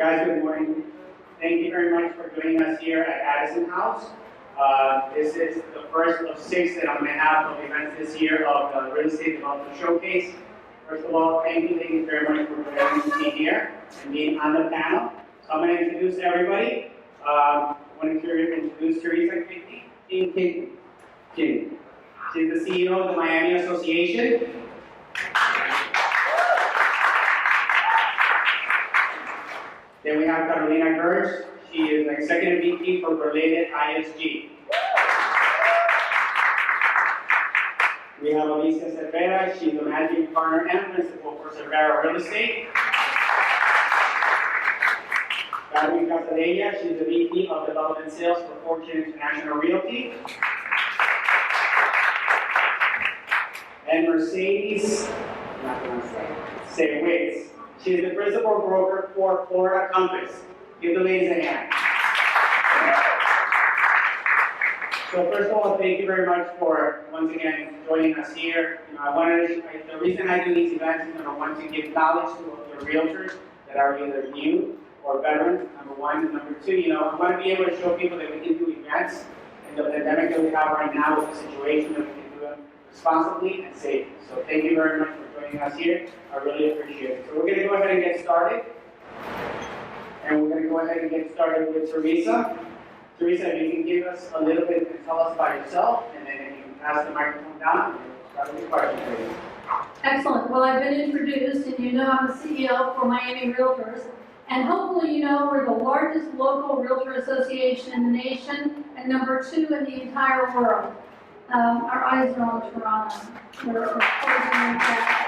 Guys, good morning. Thank you very much for joining us here at Addison House. This is the first of 6 that I'm going to have of events this year of the Real Estate Development Showcase. First of all, thank you very much for joining me here and being on the panel. So I'm going to introduce everybody. I want to introduce Teresa King. She's the CEO of the Miami Association. Then we have Carolina Gertz. She is the Executive VP for Related ISG. We have Alicia Cervera. She's the Managing Partner and Principal for Cervera Real Estate. Carmen Casadella. She's the VP of Development Sales for Fortune International Realty. And Mercedes, say Wicks. She's the principal broker for Florida Compass. Give the ladies a hand. So first of all, thank you very much for once again joining us here. The reason I do these events is number one, to give knowledge to the realtors that are either new or veterans, number one. And number two, I want to be able to show people that we can do events in the pandemic that we have right now with the situation, that we can do them responsibly and safely. So thank you very much for joining us here. I really appreciate it. So we're going to go ahead and get started. And we're going to go ahead and get started with Teresa. Teresa, if you can give us a little bit and tell us about yourself, and then if you can pass the microphone down, we'll start with your questions, please. Excellent. Well, I've been introduced, and you know I'm the CEO for Miami Realtors. And hopefully you know we're the largest local realtor association in the nation, and number 2 in the entire world. Our eyes are on Toronto. We're closing that.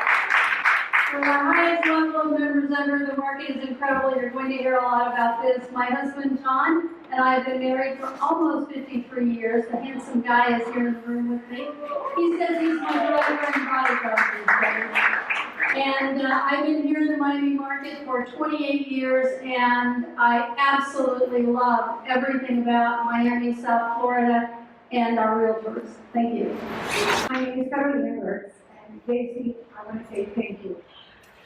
We're the highest level of members ever. The market is incredible. You're going to hear a lot about this. My husband, John, and I have been married for almost 53 years. The handsome guy is here in the room with me. He says he's my brother and bodyguard these days. And I've been here in the Miami market for 28 years, and I absolutely love everything about Miami, South Florida, and our realtors. Thank you. My name is Carolina Gertz, and Casey, I want to say thank you.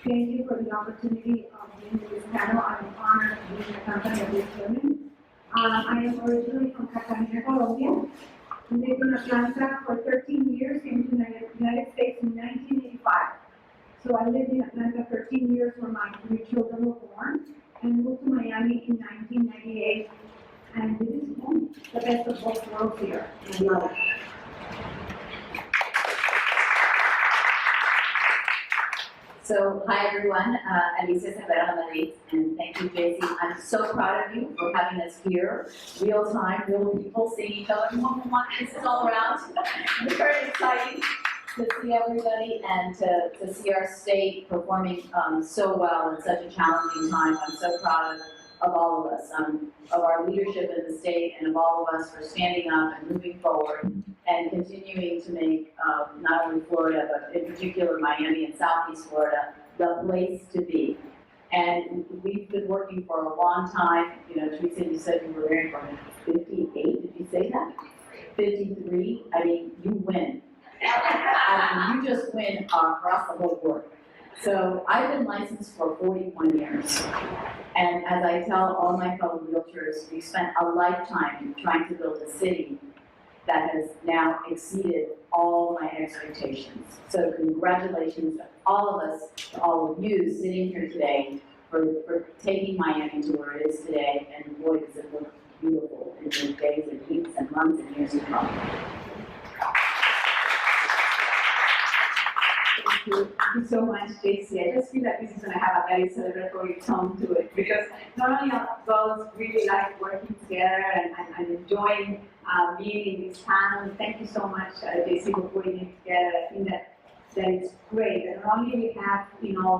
Thank you for the opportunity of being in this panel. I'm honored to be in the company of these women. I am originally from Cartagena, Colombia. I lived in Atlanta for 13 years, came to the United States in 1985. So I lived in Atlanta 13 years when my 3 children were born, and moved to Miami in 1998. And this is home, the best of both worlds here. I love it. So, hi everyone, Alicia Cervera Madrid, and thank you, JC. I'm so proud of you for having us here, real time, real people, seeing each other. This is all around. It's very exciting to see everybody and to see our state performing so well in such a challenging time. I'm so proud of all of us, of our leadership in the state, and of all of us for standing up and moving forward and continuing to make not only Florida, but in particular Miami and Southeast Florida, the place to be. And we've been working for a long time. Teresa, you said you were married for 58, did you say that? 53, I mean, you win. You just win across the whole board. So I've been licensed for 41 years. And as I tell all my fellow realtors, we spent a lifetime trying to build a city that has now exceeded all my expectations. So congratulations to all of us, to all of you sitting here today for taking Miami to where it is today. And boy, does it look beautiful in the days and weeks and months and years to come. Thank you so much, JC. I just feel that this is going to have a very celebratory tone to it, because not only of those really like working together and enjoying being in this panel. Thank you so much, JC, for putting it together. I think that is great. And not only we have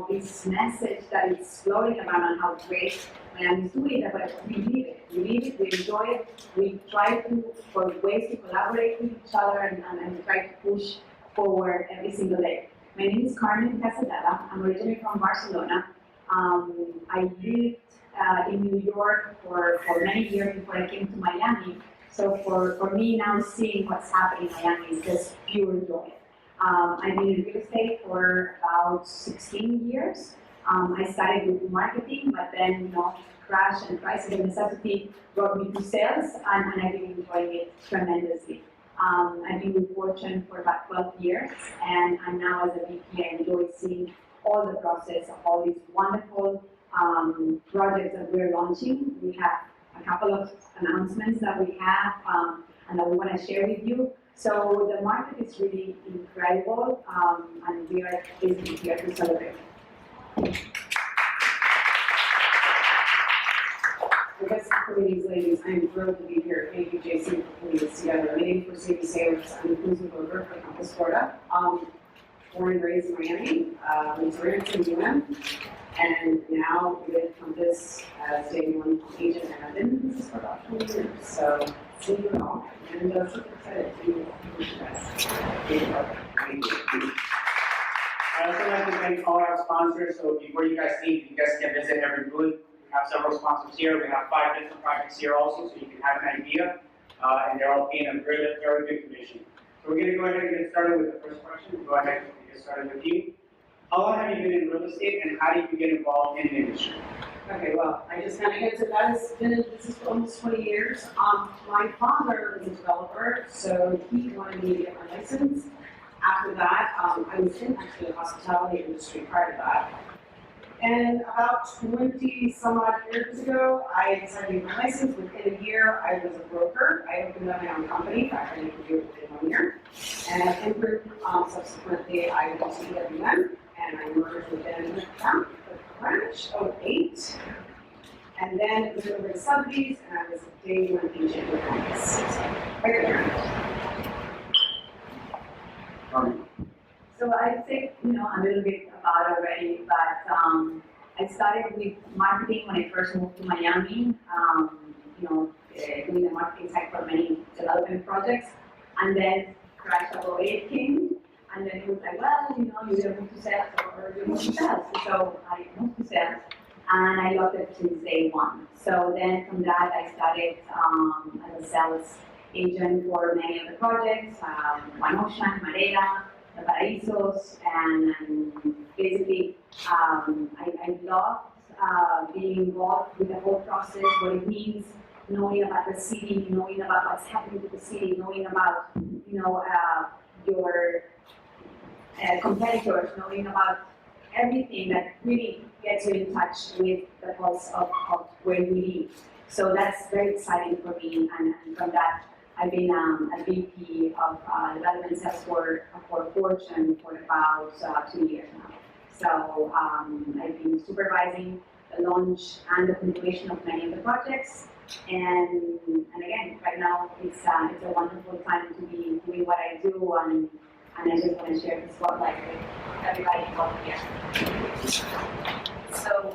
this message that is floating around on how great Miami is doing it, but we live it. We live it. We enjoy it. We try for ways to collaborate with each other and try to push forward every single day. My name is Carmen Casadella. I'm originally from Barcelona. I lived in New York for many years before I came to Miami. So for me now, seeing what's happening in Miami is just pure joy. I've been in real estate for about 16 years. I started with marketing, but then, you know, crash and crisis and necessity brought me to sales, and I've been enjoying it tremendously. I've been with Fortune for about 12 years, and I'm now as a VP, I enjoy seeing all the process of all these wonderful projects that we're launching. We have a couple of announcements that we have and that we want to share with you. So the market is really incredible, and we are basically here to celebrate. I guess for these ladies, I'm thrilled to be here. Thank you, Jason, for putting this together. My name is Mercedes Sayers. I'm a cruising broker for Compass, Florida. Born and raised in Miami, went to UM, and now with Compass as day one agent, and I've been in business for about 20 years. So, see you all, and super excited to be with you guys. Thank you. I'd also like to thank all our sponsors. So before you guys leave, you guys can visit every booth. We have several sponsors here. We have 5 different projects here also, so you can have an idea. And they're all paying a very, very good commission. So we're going to go ahead and get started with the first question. Go ahead and get started with you. How long have you been in real estate, and how did you get involved in the industry? Okay, well, I just kind of answered that. It's been in business for almost 20 years. My father was a developer, so he wanted me to get my license. After that, I was in actually the hospitality industry prior to that. And about 20 some odd years ago, I decided to get my license. Within a year, I was a broker. I opened up my own company. In fact, I didn't do it within 1 year. And I improved, subsequently, I went to EWM, and I merged with them the branch of 8. And then it was over to Sotheby's, and I was a day one agent with Compass. Right there. So I think, you know, a little bit about already, but I started with marketing when I first moved to Miami, you know, doing the marketing side for many development projects, and then Crash 08 came, and then it was like, well, you know, you either move to sales or you move to sales. So I moved to sales, and I loved it since day one. So then from that, I started as a sales agent for many of the projects, One Ocean, Madera, the Paraísos, and basically I loved being involved with the whole process, what it means, knowing about the city, knowing about what's happening to the city, knowing about, you know, your competitors, knowing about everything that really gets you in touch with the pulse of where you live. So that's very exciting for me, and from that, I've been a VP of development sales for Fortune for about 2 years now. So I've been supervising the launch and the continuation of many of the projects. And again, right now it's a wonderful time to be doing what I do, and I just want to share the spotlight with everybody involved here. So,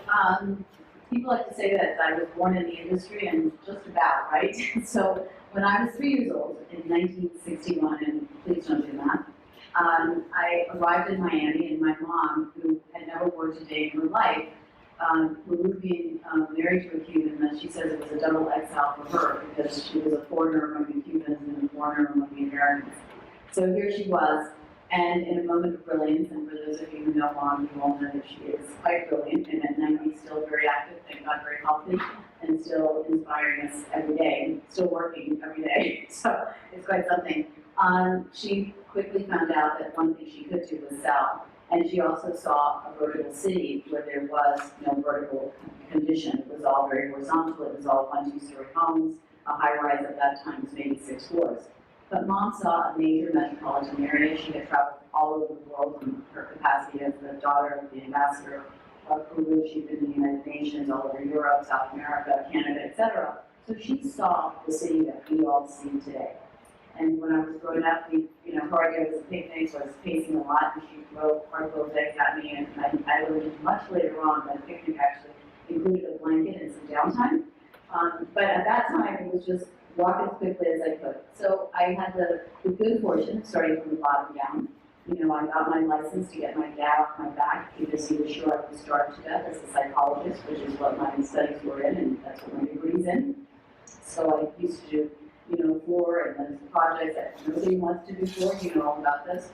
people like to say that I was born in the industry, and just about, right? So, when I was 3 years old in 1961, and please don't do that, I arrived in Miami, and my mom, who had never worked a day in her life, who being married to a Cuban, that she says it was a double XL for her because she was a foreigner among the Cubans and a foreigner among the Americans. So here she was, and in a moment of brilliance, and for those of you who know Mom, you all know that she is quite brilliant, and at 90 still very active, thank God, very healthy, and still inspiring us every day, still working every day, so it's quite something. She quickly found out that one thing she could do was sell, and she also saw a vertical city where there was no vertical condition. It was all very horizontal, it was all 1, 2-story homes, a high-rise at that time was maybe 6 floors. But Mom saw a major metropolitan area. She had traveled all over the world in her capacity as the daughter of the ambassador of Peru. She'd been in the United Nations, all over Europe, South America, Canada, etc. So she saw the city that we all see today. And when I was growing up, her idea was a picnic, so I was pacing a lot, and she'd throw hard-boiled eggs at me, and I learned much later on that a picnic actually included a blanket and some downtime. But at that time, it was just walk as quickly as I could. So I had the good fortune, starting from the bottom down. I got my license to get my dad off my back because he was sure I would starve to death as a psychologist, which is what my studies were in, and that's what my degree's in. So I used to do, floor and then projects that nobody wants to do floor, you know all about this.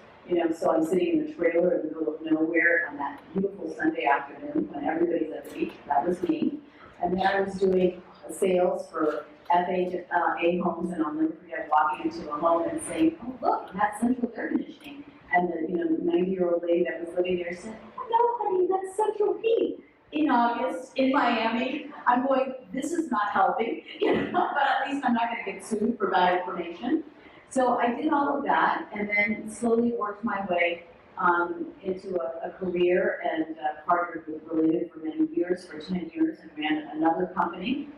So I'm sitting in a trailer in the middle of nowhere on that beautiful Sunday afternoon when everybody's at the beach. That was me. And then I was doing sales for FHA homes, and I'll never forget walking into a home and saying, "Oh, look, that's central air conditioning." And the 90-year-old lady that was living there said, "Oh, no, honey, that's central heat." In August, in Miami, I'm going, this is not helping, but at least I'm not gonna get sued for bad information. So I did all of that, and then slowly worked my way into a career, and partnered with Related for many years, for 10 years, and ran another company,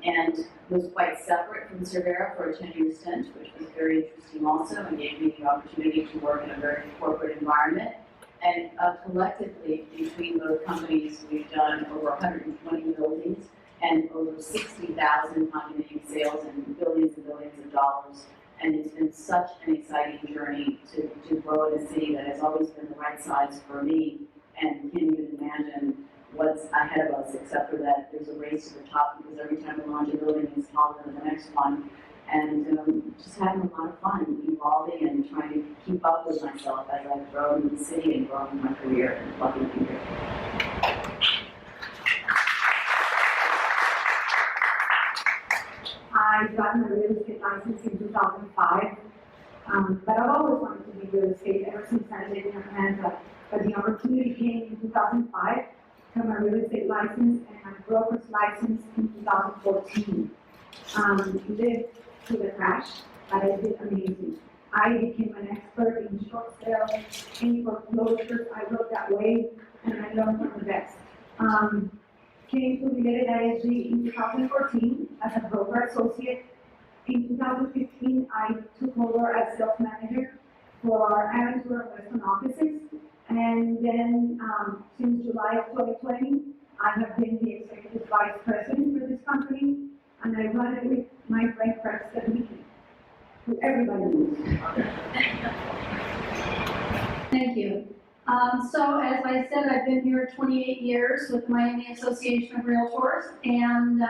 and was quite separate from Cervera for a 10-year stint, which was very interesting also, and gave me the opportunity to work in a very corporate environment. And collectively, between both companies, we've done over 120 buildings and over 60,000 condominium sales and billions of dollars. And it's been such an exciting journey to grow in a city that has always been the right size for me, and can't even imagine what's ahead of us, except for that there's a race to the top, because every time we launch a building, it's taller than the next one. And just having a lot of fun, evolving and trying to keep up with myself as I've grown in the city and grown in my career, and lucky to be here. I got my real estate license in 2005, but I've always wanted to be real estate ever since I lived in Atlanta. But the opportunity came in 2005 to my real estate license and my broker's license in 2014. Lived through the crash, but I did amazing. I became an expert in short sales, in foreclosures. I wrote that way, and I learned from the best. Came to Related ISG in 2014 as a broker associate. In 2015, I took over as sales manager for our Aventura Western offices. And then since July of 2020, I have been the executive vice president for this company, and I run it with my friend Preston Mickey, who everybody knows. Thank you. So as I said, I've been here 28 years with Miami Association of Realtors, and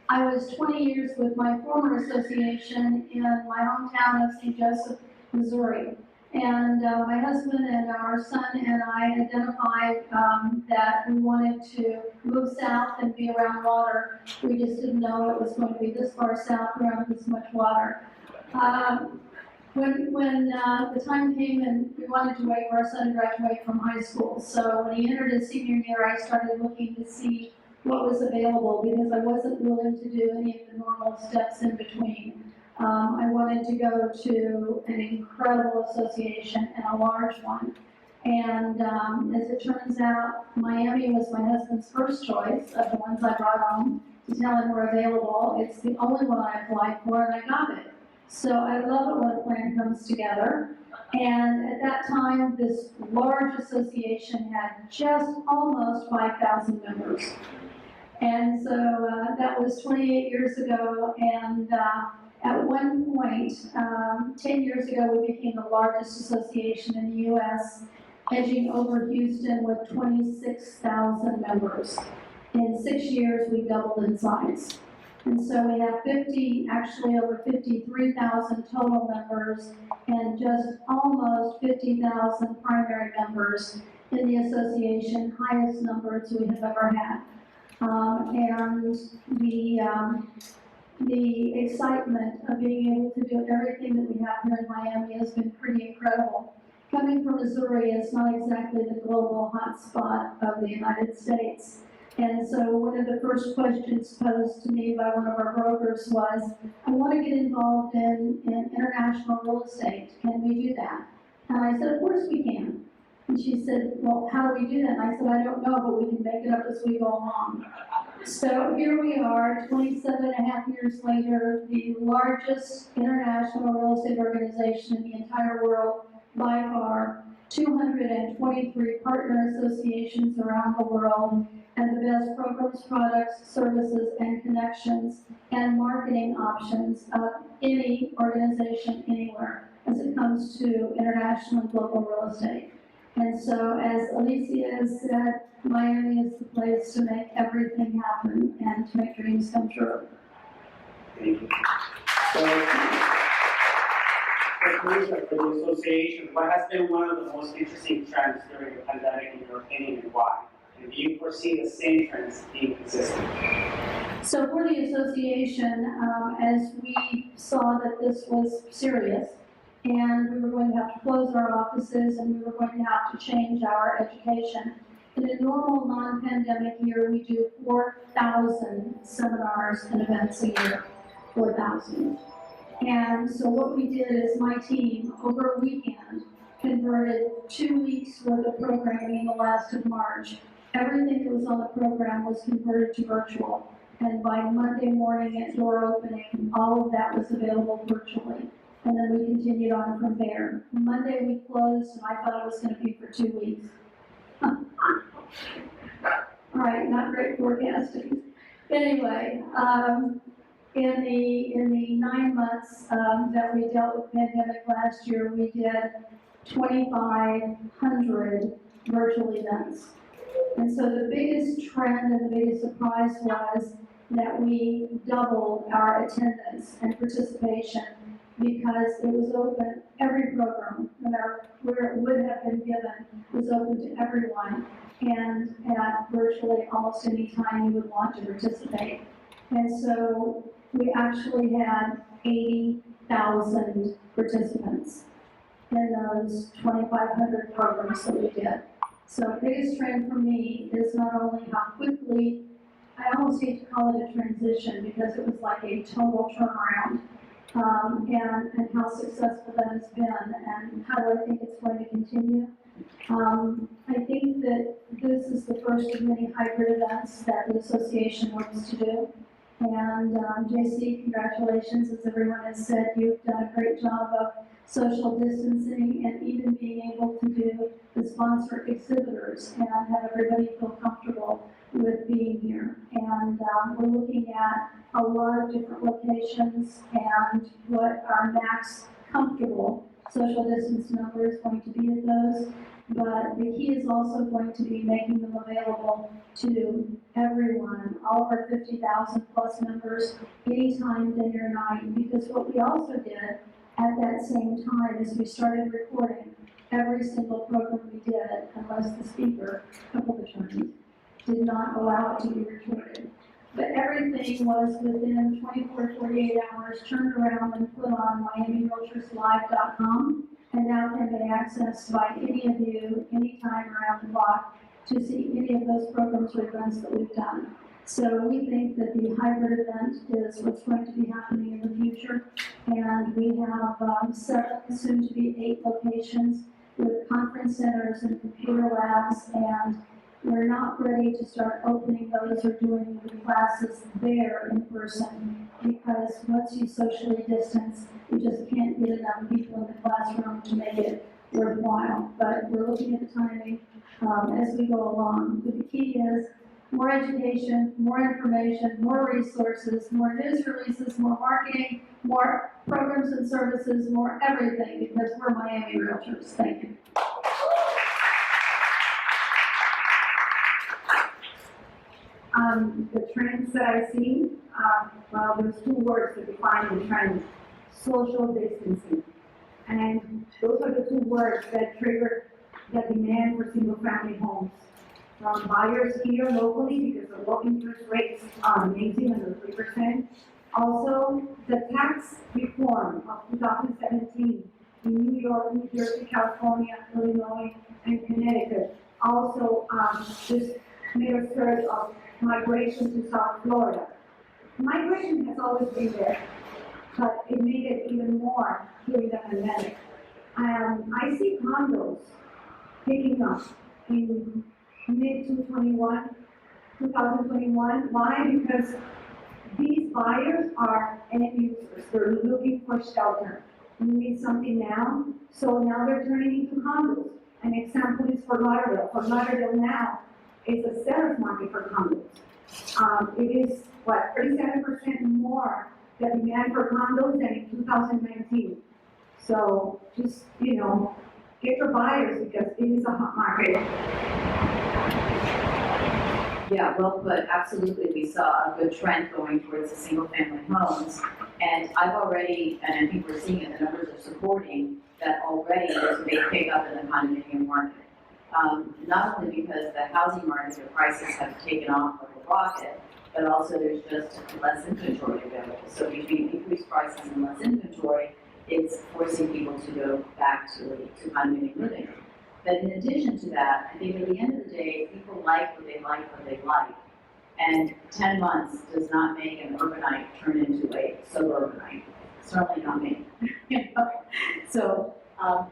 I was 20 years with my former association in my hometown of St. Joseph, Missouri. And my husband and our son and I identified that we wanted to move south and be around water. We just didn't know it was going to be this far south around this much water. When the time came and we wanted to wait for our son to graduate from high school, so when he entered his senior year, I started looking to see what was available, because I wasn't willing to do any of the normal steps in between. I wanted to go to an incredible association and a large one. And as it turns out, Miami was my husband's first choice of the ones I brought home to tell him were available. It's the only one I applied for, and I got it. So I love it when a plan comes together. And at that time, this large association had just almost 5,000 members. And so that was 28 years ago, and at one point, 10 years ago, we became the largest association in the U.S., edging over Houston with 26,000 members. In 6 years, we doubled in size. And so we have actually over 53,000 total members, and just almost 50,000 primary members in the association, highest numbers we have ever had. And the excitement of being able to do everything that we have here in Miami has been pretty incredible. Coming from Missouri, it's not exactly the global hotspot of the United States. And so one of the first questions posed to me by one of our brokers was, I want to get involved in international real estate. Can we do that? And I said, of course we can. And she said, well, how do we do that? And I said, I don't know, but we can make it up as we go along. So here we are, 27 and a half years later, the largest international real estate organization in the entire world by far, 223 partner associations around the world, and the best programs, products, services, and connections, and marketing options of any organization anywhere as it comes to international and global real estate. And so, as Alicia has said, Miami is the place to make everything happen and to make dreams come true. Thank you. So, for Teresa, for the association, what has been one of the most interesting trends during the pandemic in your opinion and why? And do you foresee the same trends being consistent? So for the association, as we saw that this was serious, and we were going to have to close our offices, and we were going to have to change our education. In a normal non-pandemic year, we do 4,000 seminars and events a year, 4,000. And so what we did is my team, over a weekend, converted 2 weeks worth of programming in the last of March. Everything that was on the program was converted to virtual. And by Monday morning at door opening, all of that was available virtually. And then we continued on from there. Monday we closed, and I thought it was going to be for 2 weeks. All right, not great forecasting. Anyway, in the 9 months that we dealt with pandemic last year, we did 2,500 virtual events. And so the biggest trend and the biggest surprise was that we doubled our attendance and participation because it was open, every program, no matter where it would have been given, was open to everyone, and at virtually almost any time you would want to participate. And so we actually had 80,000 participants in those 2,500 programs that we did. So the biggest trend for me is not only how quickly, I almost hate to call it a transition because it was like a total turnaround, and how successful that has been, and how I think it's going to continue. I think that this is the first of many hybrid events that the association wants to do. And JC, congratulations, as everyone has said, you've done a great job of social distancing and even being able to do the sponsor exhibitors and have everybody feel comfortable with being here. And we're looking at a lot of different locations and what our max comfortable social distance number is going to be at those. But the key is also going to be making them available to everyone, all of our 50,000 plus members, anytime, day or night. Because what we also did at that same time is we started recording every single program we did, unless the speaker, a couple of attorneys, did not allow it to be recorded. But everything was within 24 to 48 hours, turned around and put on MiamiRealtorsLive.com, and now can be accessed by any of you, anytime around the clock, to see any of those programs or events that we've done. So we think that the hybrid event is what's going to be happening in the future, and we have 7, soon to be 8 locations with conference centers and computer labs, and we're not ready to start opening those or doing the classes there in person, because once you socially distance, you just can't get enough people in the classroom to make it worthwhile. But we're looking at the timing as we go along. But the key is more education, more information, more resources, more news releases, more marketing, more programs and services, more everything, because we're Miami Realtors. Thank you. The trends that I see, well, there's 2 words that define the trend: social distancing. And those are the 2 words that trigger the demand for single-family homes. From buyers here locally, because the low interest rates are amazing, under 3%. Also, the tax reform of 2017 in New York, New Jersey, California, Illinois, and Connecticut also just made a surge of migration to South Florida. Migration has always been there, but it made it even more during the pandemic. I see condos picking up in mid-2021. Why? Because these buyers are end users. They're looking for shelter. You need something now, so now they're turning into condos. An example is Fort Lauderdale. Fort Lauderdale now is a seller's market for condos. It is, 37% more the demand for condos than in 2019. So just, get your buyers, because it is a hot market. Yeah, well put, absolutely. We saw a good trend going towards the single-family homes. And I've already, and I think we're seeing it, the numbers are supporting that already there's a big pickup in the condominium market. Not only because the housing market, the prices have taken off like a rocket, but also there's just less inventory available. So between increased prices and less inventory, it's forcing people to go back to condominium living. But in addition to that, I think at the end of the day, people like what they like. And 10 months does not make an urbanite turn into a suburbanite. Certainly not me. You know? So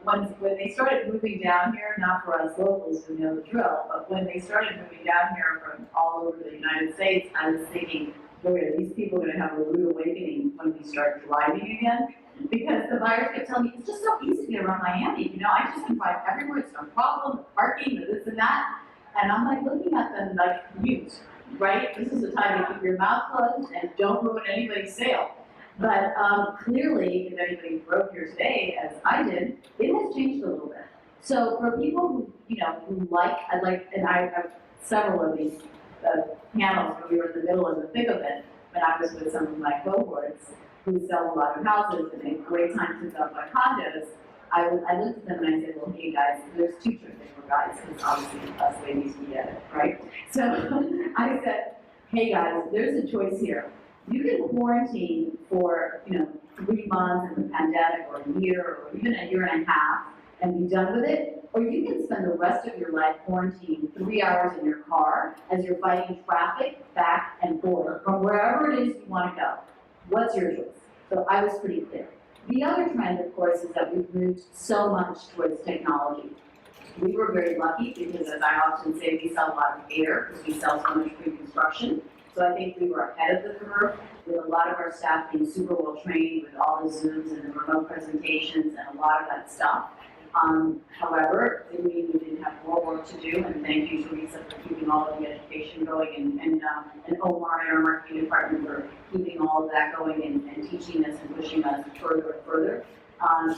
when they started moving down here, not for us locals who know the drill, but when they started moving down here from all over the United States, I was thinking, boy, are these people going to have a rude awakening when we start driving again? Because the buyers kept telling me, it's just so easy to get around Miami. You know, I just can drive everywhere. It's no problem. The parking, the this and that. And I'm like looking at them like, mute, right? This is the time to keep your mouth closed and don't ruin anybody's sale. But clearly, if anybody drove here today, as I did, it has changed a little bit. So for people who, you know, who and I have several of these panels where we were in the middle of the thick of it, but I was with some of my cohorts who sell a lot of houses and a great time to sell my condos. I looked at them and I said, well, hey guys, there's two tricks for guys, because obviously us ladies, we get it, right? So I said, hey guys, there's a choice here. You can quarantine for, 3 months in the pandemic, or a year, or even a year and a half, and be done with it. Or you can spend the rest of your life quarantined 3 hours in your car as you're fighting traffic back and forth from wherever it is you want to go. What's your choice? So I was pretty clear. The other trend, of course, is that we've moved so much towards technology. We were very lucky because, as I often say, we sell a lot of air because we sell so much pre-construction. So I think we were ahead of the curve with a lot of our staff being super well trained with all the Zooms and the remote presentations and a lot of that stuff. However, we didn't have more work to do, and thank you, Teresa, for keeping all of the education going, and Omar and our marketing department for keeping all of that going and teaching us and pushing us further and further.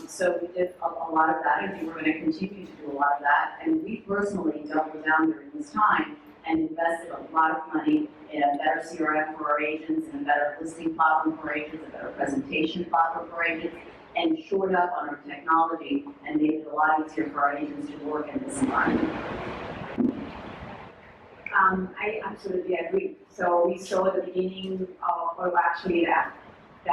So we did a lot of that, and we were going to continue to do a lot of that, and we personally doubled down during this time and invested a lot of money in a better CRM for our agents, and a better listing platform for agents, a better presentation platform for agents, and shored up on our technology and made it a lot easier for our agents to work in this environment. I absolutely agree. So we saw the beginning of, or actually the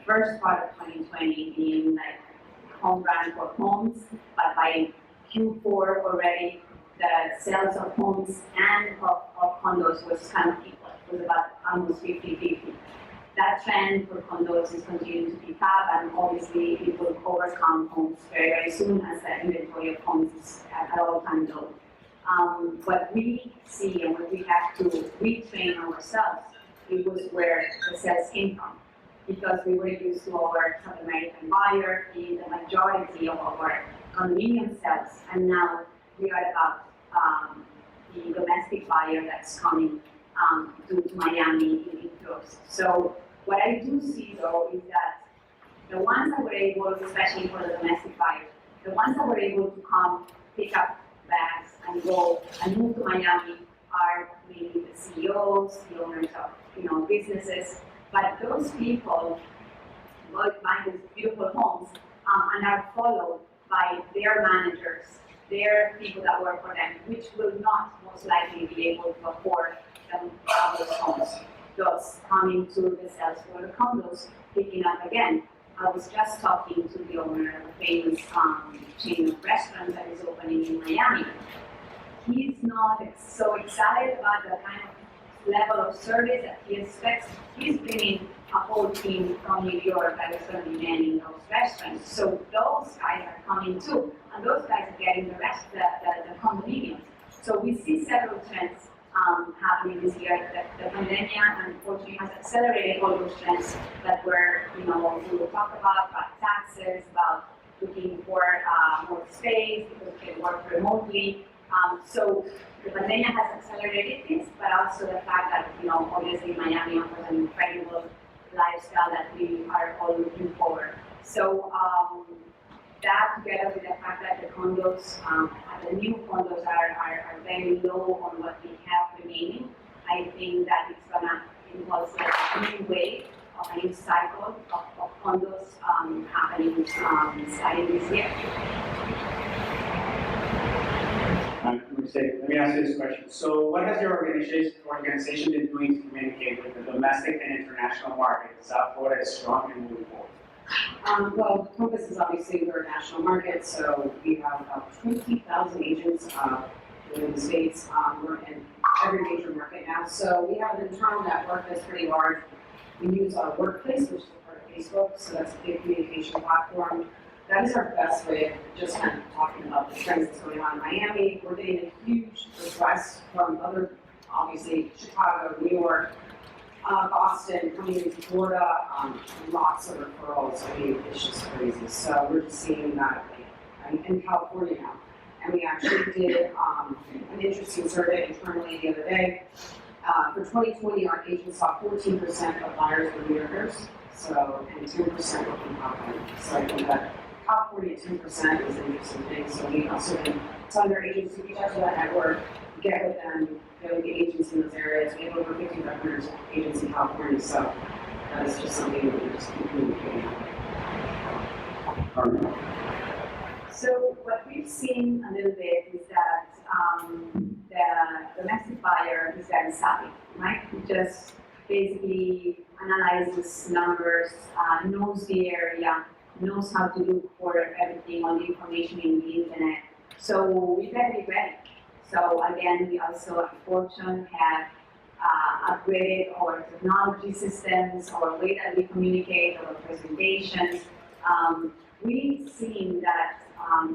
first part of 2020 being like home run for homes, but by Q4 already, the sales of homes and of condos was kind of equal. It was about almost 50-50. That trend for condos is continuing to pick up, and obviously it will overcome homes very, very soon as the inventory of homes is at all-time low. What we see and what we have to retrain ourselves, it was where the sales came from. Because we were used to our South American buyer being the majority of our condominium sales, and now we are about the domestic buyer that's coming to Miami in droves. So what I do see though is that the ones that were able, especially for the domestic buyers, the ones that were able to come pick up bags and go and move to Miami are really the CEOs, the owners of businesses. But those people buy these beautiful homes and are followed by their managers, their people that work for them, which will not most likely be able to afford those homes. Thus, coming to the sales for the condos, picking up again. I was just talking to the owner of a famous chain of restaurants that is opening in Miami. He's not so excited about the kind of level of service that he expects. He's bringing a whole team from New York that is going to be manning those restaurants. So those guys are coming too, and those guys are getting the condominiums. So we see several trends happening this year. The pandemic, unfortunately, has accelerated all those trends that were, we will talk about taxes, about looking for more space because they work remotely. So the pandemic has accelerated this, but also the fact that, obviously Miami offers an incredible lifestyle that we are all looking for. So that together with the fact that the condos, the new condos are very low on what we have remaining, I think that it's gonna involve a new way of an same cycle of condos happening starting this year. Let me ask you this question. So what has your organization been doing to communicate with the domestic and international market? South Florida is strong and moving forward. Well, Compass is obviously we're a national market, so we have about 20,000 agents within the states. We're in every major market now. So we have an internal network that's pretty large. We use our Workplace, which is part of Facebook, so that's a big communication platform. That is our best way of just kind of talking about the trends that's going on in Miami. We're getting a huge request from other, obviously, Chicago, New York, Boston, coming into Florida, lots of referrals. I mean, it's just crazy. So we're just seeing that in California now. And we actually did an interesting survey internally the other day. For 2020, our agents saw 14% of buyers were realtors, so, and 10% were from California. So I think that California 10% is an interesting thing. So we also been telling our agents to reach out to that network, get with them, go with the agents in those areas. We have over 5,500 agents in California, so that is just something that we just keep communicating. So what we've seen a little bit is that the domestic buyer is very savvy, right? He just basically analyzes numbers, knows the area, knows how to look for everything on the information in the internet. So we better be ready. So again, we also at Fortune have upgraded our technology systems, our way that we communicate, our presentations. We've seen that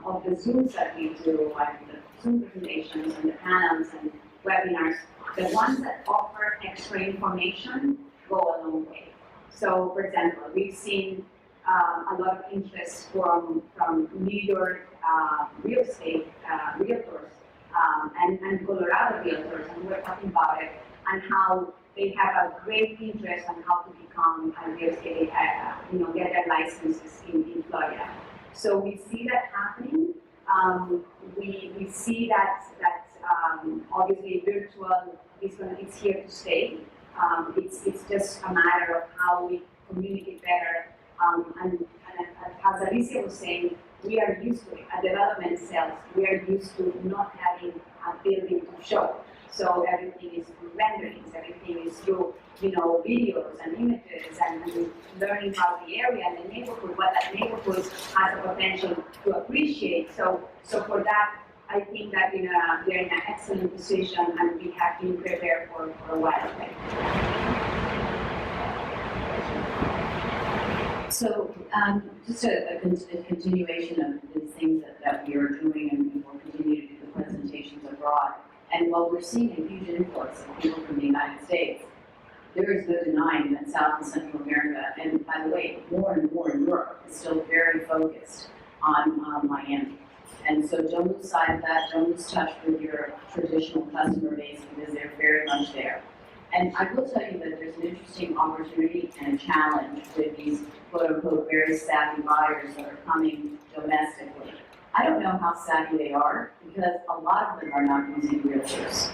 of the Zooms that we do, like the Zoom presentations and the panels and webinars, the ones that offer extra information go a long way. So, for example, we've seen a lot of interest from New York real estate realtors and Colorado realtors, and we're talking about it, and how they have a great interest on how to become a real estate, get their licenses in Florida. So we see that happening. We see that obviously virtual it's here to stay. It's just a matter of how we communicate better. And as Alicia was saying, we are used to it. At development sales, we are used to not having a building to show. So everything is through renderings, everything is through, videos and images and learning about the area and the neighborhood, what that neighborhood has a potential to appreciate. So for that, I think that we're in an excellent position and we have been prepared for a while. So, just a continuation of these things that we are doing, and we will continue to do the presentations abroad. And while we're seeing a huge influx of people from the United States, there is no denying that South and Central America, and by the way, more and more in Europe, is still very focused on Miami. And so don't lose sight of that, don't lose touch with your traditional customer base, because they're very much there. And I will tell you that there's an interesting opportunity and a challenge with these quote-unquote very savvy buyers that are coming domestically. I don't know how savvy they are, because a lot of them are not using realtors.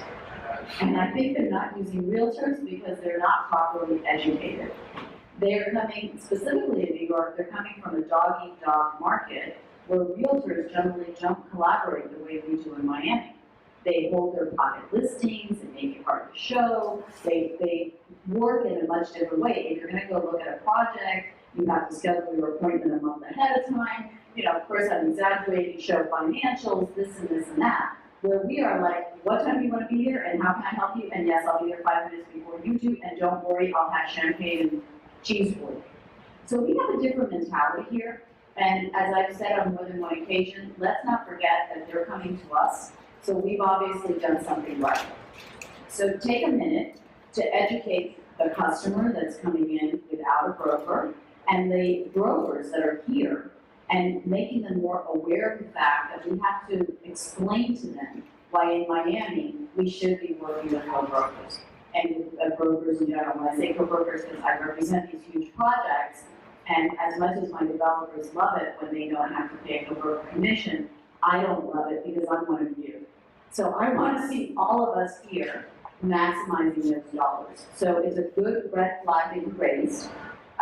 And I think they're not using realtors because they're not properly educated. They're coming, specifically in New York, they're coming from a dog-eat-dog market where realtors generally don't collaborate the way we do in Miami. They hold their private listings and make it hard to show. They work in a much different way. If you're going to go look at a project, you have to schedule your appointment a month ahead of time. Of course, I'm exaggerating, show financials, this and this and that. Where we are like, what time do you want to be here and how can I help you? And yes, I'll be there 5 minutes before you do, and don't worry, I'll have champagne and cheese for you. So we have a different mentality here. And as I've said on more than one occasion, let's not forget that they're coming to us. So we've obviously done something right. So take a minute to educate the customer that's coming in without a broker and the brokers that are here, and making them more aware of the fact that we have to explain to them why in Miami we should be working with co-brokers. And with brokers in general, when I say co-brokers, because I represent these huge projects, and as much as my developers love it when they don't have to pay a co-broker commission, I don't love it because I'm one of you. So I want to see all of us here maximizing those dollars. So it's a good red flag that you raised.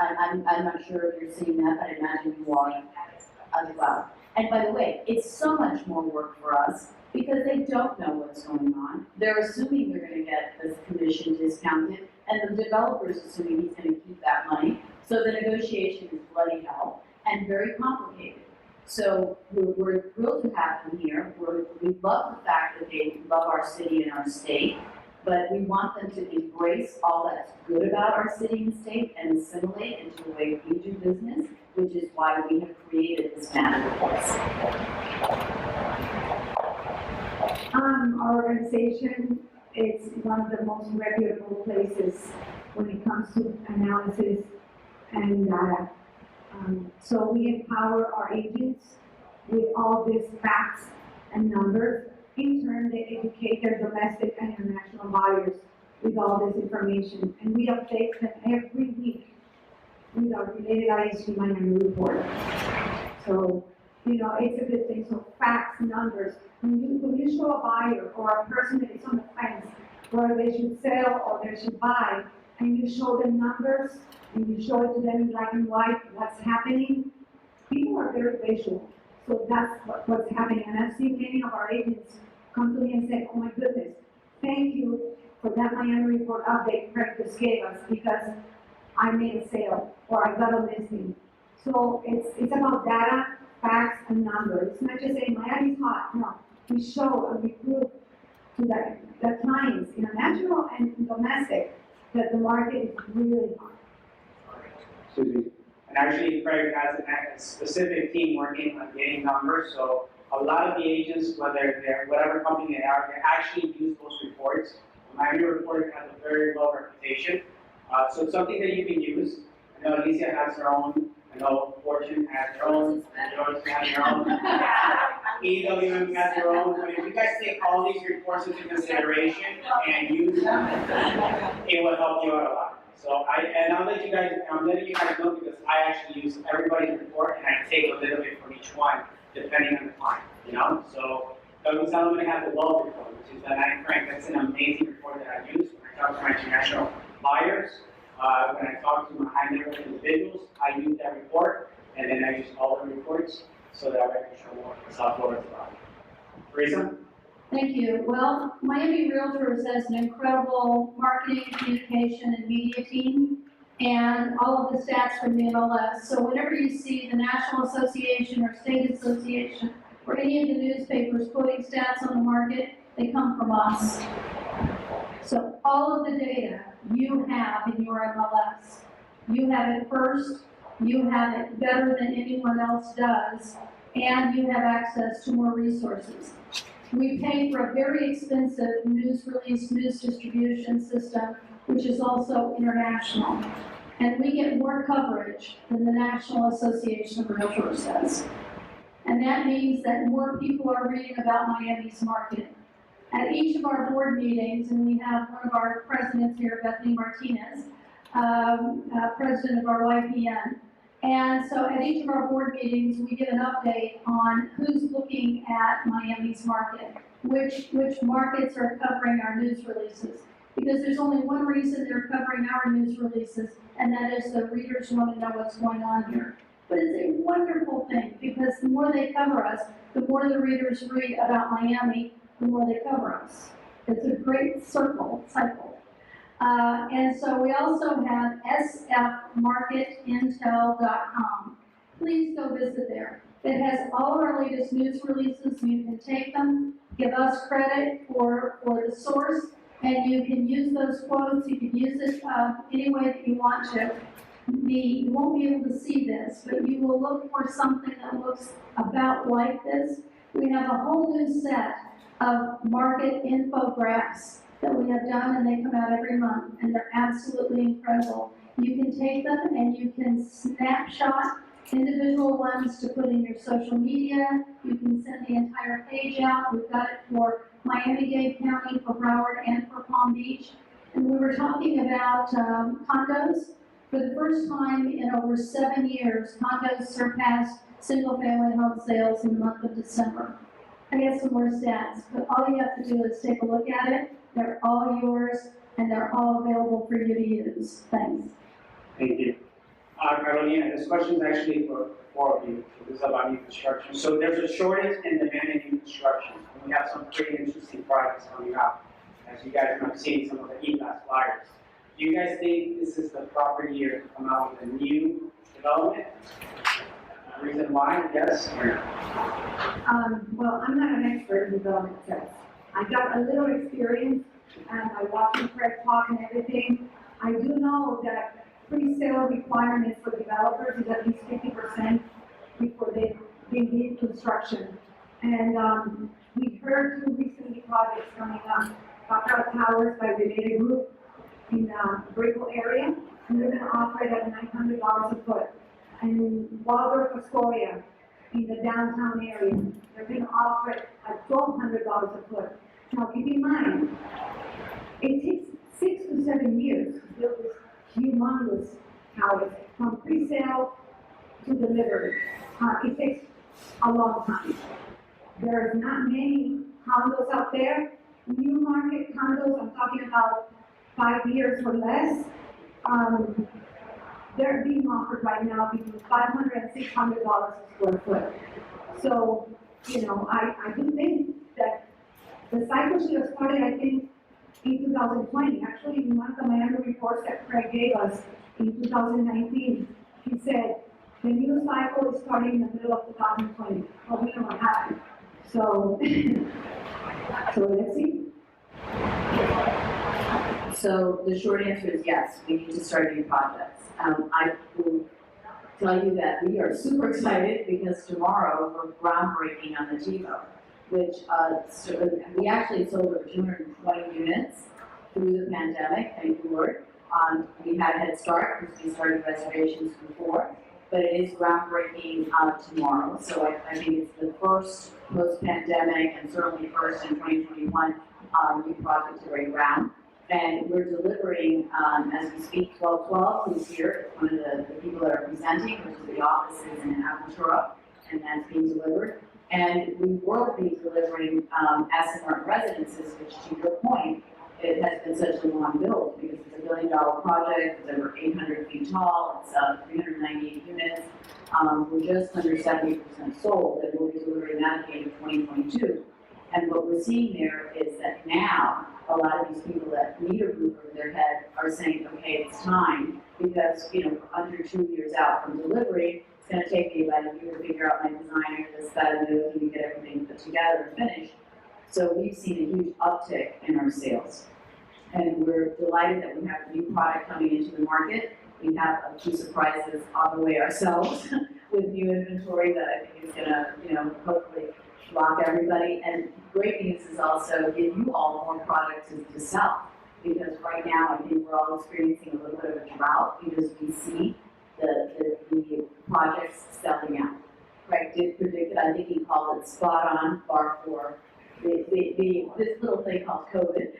I'm not sure if you're seeing that, but I imagine you are as well. And by the way, it's so much more work for us because they don't know what's going on. They're assuming they're gonna get this commission discounted, and the developer's assuming he's gonna keep that money. So the negotiation is bloody hell and very complicated. So we're thrilled to have them here. We love the fact that they love our city and our state, but we want them to embrace all that's good about our city and state and assimilate into the way we do business, which is why we have created this matter reports. Our organization is one of the most reputable places when it comes to analysis and data. So we empower our agents with all these facts and numbers. In turn, they educate their domestic and international buyers with all this information. And we update them every week with our related ISG Miami report. So, it's a good thing. So facts, numbers. When you show a buyer or a person that is on the fence whether they should sell or they should buy, and you show them numbers, and you show it to them in black and white, what's happening, people are very visual. So that's what's happening. And I've seen many of our agents come to me and say, oh my goodness, thank you for that Miami report update Craig just gave us because I made a sale or I got a listing. So it's about data, facts, and numbers. It's not just saying Miami's hot. No, we show and we prove to the clients, international and domestic, that the market is really hot. Susie. And actually, Craig has a specific team working on getting numbers. So a lot of the agents, whether they're whatever company they are, they actually use those reports. The Miami report has a very low reputation. So it's something that you can use. I know Alicia has her own. I know Fortune has their own. George has their own. EWM has their own. But if you guys take all these reports into consideration and use them, it will help you out a lot. So I'm letting you guys know because I actually use everybody's report and I take a little bit from each one, depending on the client, So Douglas Elliman has a wealth report, which is the 9 franc. That's an amazing report that I use when I talk to my international buyers. When I talk to my high net worth individuals, I use that report, and then I use all the reports so that I can show more software as well. Teresa? Thank you. Well, Miami Realtors has an incredible marketing, communication, and media team, and all of the stats from the MLS. So whenever you see the National Association or State Association or any of the newspapers quoting stats on the market, they come from us. So all of the data you have in your MLS. You have it first, you have it better than anyone else does, and you have access to more resources. We pay for a very expensive news release, news distribution system, which is also international. And we get more coverage than the National Association of Realtors does. And that means that more people are reading about Miami's market. At each of our board meetings, and we have one of our presidents here, Bethany Martinez, president of our YPN. And so at each of our board meetings, we get an update on who's looking at Miami's market, which markets are covering our news releases. Because there's only one reason they're covering our news releases, and that is the readers want to know what's going on here. But it's a wonderful thing, because the more they cover us, the more the readers read about Miami, the more they cover us. It's a great cycle. And so we also have sfmarketintel.com. Please go visit there. It has all of our latest news releases. You can take them, give us credit for the source, and you can use those quotes. You can use it any way that you want to. You won't be able to see this, but you will look for something that looks about like this. We have a whole new set of market infographics that we have done, and they come out every month, and they're absolutely incredible. You can take them and you can snapshot individual ones to put in your social media. You can send the entire page out. We've got it for Miami-Dade County, for Broward, and for Palm Beach. And we were talking about condos. For the first time in over 7 years, condos surpassed single-family home sales in the month of December. I got some more stats, but all you have to do is take a look at it. They're all yours, and they're all available for you to use. Thanks. Thank you. Carolina, this question is actually for four of you. This is about new construction. So there's a shortage in demand in new construction. And we have some pretty interesting projects coming up, as you guys might have seen some of the E-Blast flyers. Do you guys think this is the proper year to come out with a new development? Reason why, yes or no? Well, I'm not an expert in development sales. I got a little experience, and I watched the press talk and everything. I do know that pre-sale requirements for developers is at least 50% before they begin construction. And we heard two recent projects coming up, Baccarat Towers by Related Group in the Brickell area, and they're gonna offer it at $900 a foot. And Waldorf Astoria in the downtown area, they're gonna offer it at $1,200 a foot. Now, keep in mind, it takes 6 to 7 years to build this humongous house, from pre-sale to delivery. It takes a long time. There's not many condos out there. New market condos, I'm talking about 5 years or less. They're being offered right now between $500 and $600 a square foot. So, you know, I do think that the cycle should have started, I think, in 2020. Actually, in one of the Miami reports that Craig gave us in 2019, he said, the new cycle is starting in the middle of 2020. Well, we know what happened. So, so let's see. So the short answer is yes, we need to start new projects. I will tell you that we are super excited because tomorrow we're groundbreaking on the TiVo, which we actually sold over 220 units through the pandemic, thank you Lord. We had a head start because we started reservations before, but it is groundbreaking tomorrow. So I think it's the first post-pandemic and certainly first in 2021 new project to break ground. And we're delivering, as we speak, 1212, who's here, one of the people that are presenting, which is the offices in Aventura, and that's being delivered. And we will be delivering Addison residences, which to your point, it has been such a long build because it's a $1 billion project, it's over 800 feet tall, it's 398 units. We're just under 70% sold, and we'll be delivering that at the end of 2022. And what we're seeing there is that now, a lot of these people that need a roof over their head are saying, okay, it's time, because, you know, under 2 years out from delivery, it's gonna take me about a year to figure out my designer, this, that, and the other thing, to get everything put together and finished. So we've seen a huge uptick in our sales. And we're delighted that we have a new product coming into the market. We have a few surprises on the way ourselves with new inventory that I think is gonna, you know, hopefully lock everybody. And great news is also give you all more product to sell. Because right now, I think we're all experiencing a little bit of a drought because we see the projects selling out. Craig did predict it, I think he called it spot on, bar for this little thing called COVID.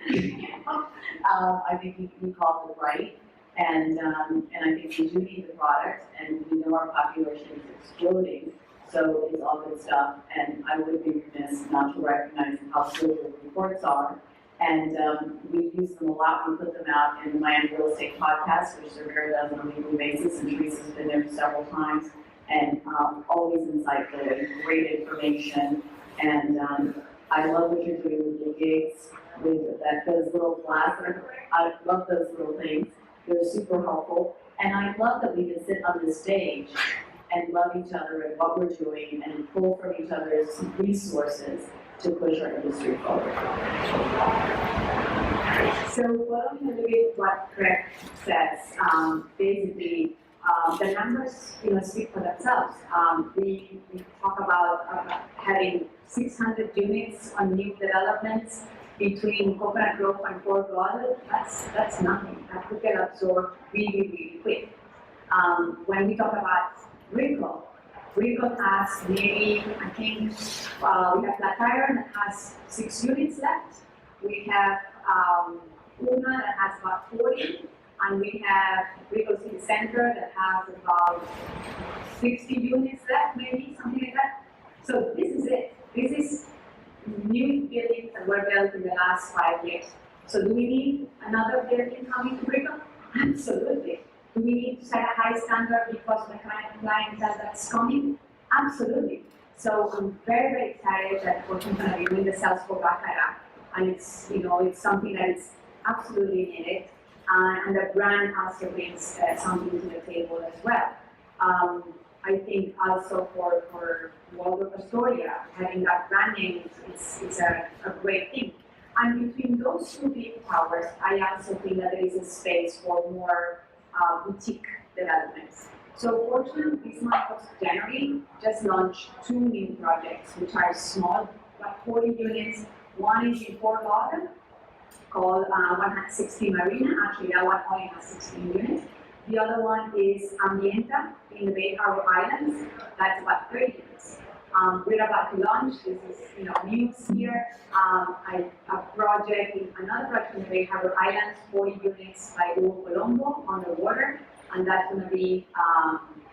I think he called it right. And I think we do need the product, and we know our population is exploding. So it's all good stuff, and I would be remiss not to recognize how good the reports are. And we use them a lot. We put them out in the Miami Real Estate Podcast, which Severa does on a weekly basis, and Teresa's been there several times. And always insightful and great information. And I love what you're doing with the gigs, with those little classes. I love those little things. They're super helpful. And I love that we can sit on the stage and love each other and what we're doing and pull from each other's resources to push our industry forward. So following a little bit what Craig says, basically, the numbers, you know, speak for themselves. We talk about having 600 units on new developments between Coconut Grove and Fort Lauderdale. That's nothing. That could get absorbed really, really quick. When we talk about Brickell has maybe, I think, we have Flatiron that has 6 units left. We have Una that has about 40, and we have Brickell City Center that has about 60 units left, maybe, something like that. So this is it. This is new buildings that were built in the last 5 years. So do we need another building coming to Brickell? Absolutely. Do we need to set a high standard because of the kind of clientele that's coming? Absolutely. So I'm very, very excited that we're going to be doing the sales for Baccarat. And it's, it's something that is absolutely needed. And the brand also brings something to the table as well. I think also for Waldorf Astoria, having that brand name is a great thing. And between those two big towers, I also think that there is a space for more boutique developments. So fortunately, this month of January, just launched 2 new projects, which are small, about 40 units. One is in Fort Lauderdale, called 160 Marina. Actually, that one only has 16 units. The other one is Ambienta in the Bay Harbor Islands. That's about 30 units. We're about to launch. This is, news here. Another project in the Bay Harbor Islands, 40 units by Hugo Colombo on the water, and that's going to be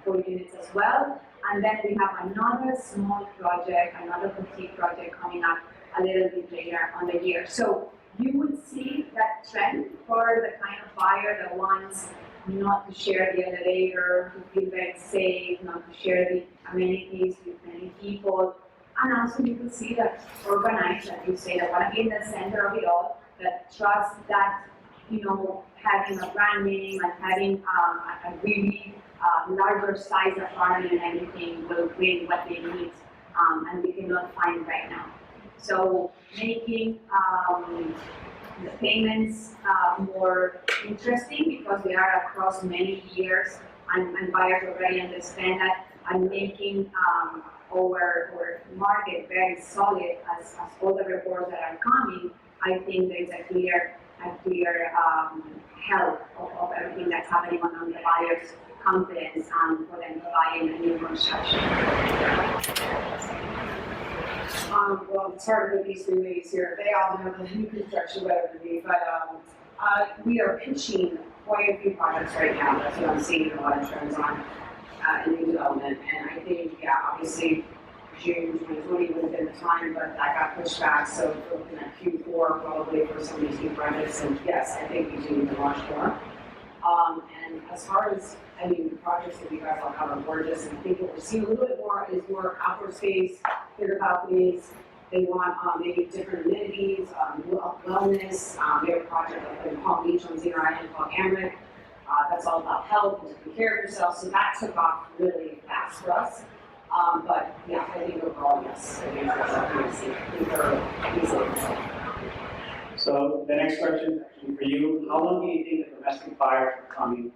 40 units as well. And then we have another small project, another boutique project coming up a little bit later on the year. So you would see that trend for the kind of buyer that wants not to share the elevator, to feel very safe, not to share the amenities with many people. And also you can see that organized, as you say, that want to be in the center of it all, that trust that, having a brand name and having a really larger size apartment and everything will bring what they need, and they cannot find right now. So making the payments more interesting because they are across many years and buyers already understand that, and making our market very solid as all the reports that are coming. I think there's a clear help of everything that's happening on the buyers' confidence for them to buy in a new construction. Well, it's hard to put these 3 ladies here. They all know the new construction better than me, but we are pitching quite a few projects right now. That's what I'm seeing a lot of trends on in new development. And I think, obviously, June 2020 would have been the time, but that got pushed back. So we're looking at Q4 probably for some of these new projects. And yes, I think we do need to launch more. And as far as, the projects that you guys all have are gorgeous, and I think what we're seeing a little bit more is more outdoor space, bigger balconies. They want maybe different amenities, wellness. We have a project up in Palm Beach on Xenia Island called Amric. That's all about health and taking care of yourself. So that took off really fast for us. But yeah, I think overall, yes, I think that's something I see easily. So the next question is actually for you. How long do you think the domestic buyers are coming,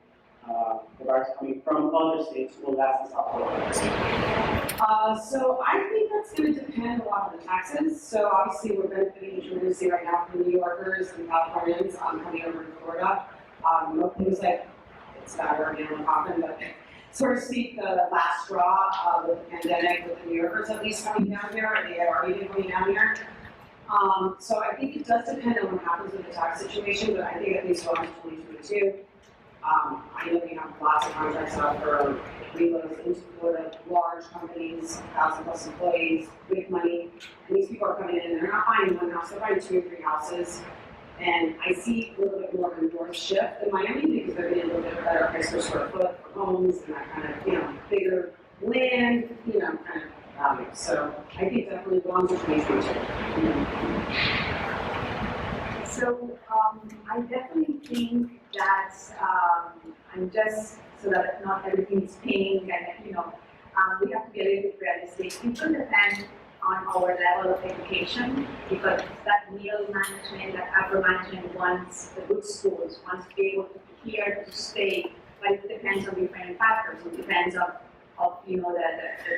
the buyers coming from other states will last us all? So I think that's going to depend a lot on the taxes. So obviously we're benefiting tremendously right now from New Yorkers and Californians coming over to Florida. It was like, it's not already in the coffin, but so to speak, the last straw with the pandemic, with the New Yorkers at least coming down here, and they had already been coming down here. So I think it does depend on what happens with the tax situation, but I think at least going into 2022. I know we have lots of contracts out for reloads into Florida, large companies, 1,000+ employees, big money, and these people are coming in, they're not buying one house, they're buying 2 or 3 houses. And I see a little bit more of a north shift in Miami because they're getting a little bit better price per square foot for homes and that kind of, bigger land, kind of value. So I think definitely belongs to 2022. So I definitely think that, and just so that not everything is pink and, we have to be a little bit realistic. It will depend on our level of education because that middle management, that upper management wants the good schools, wants to be able to be here to stay, but it depends on different factors. It depends on the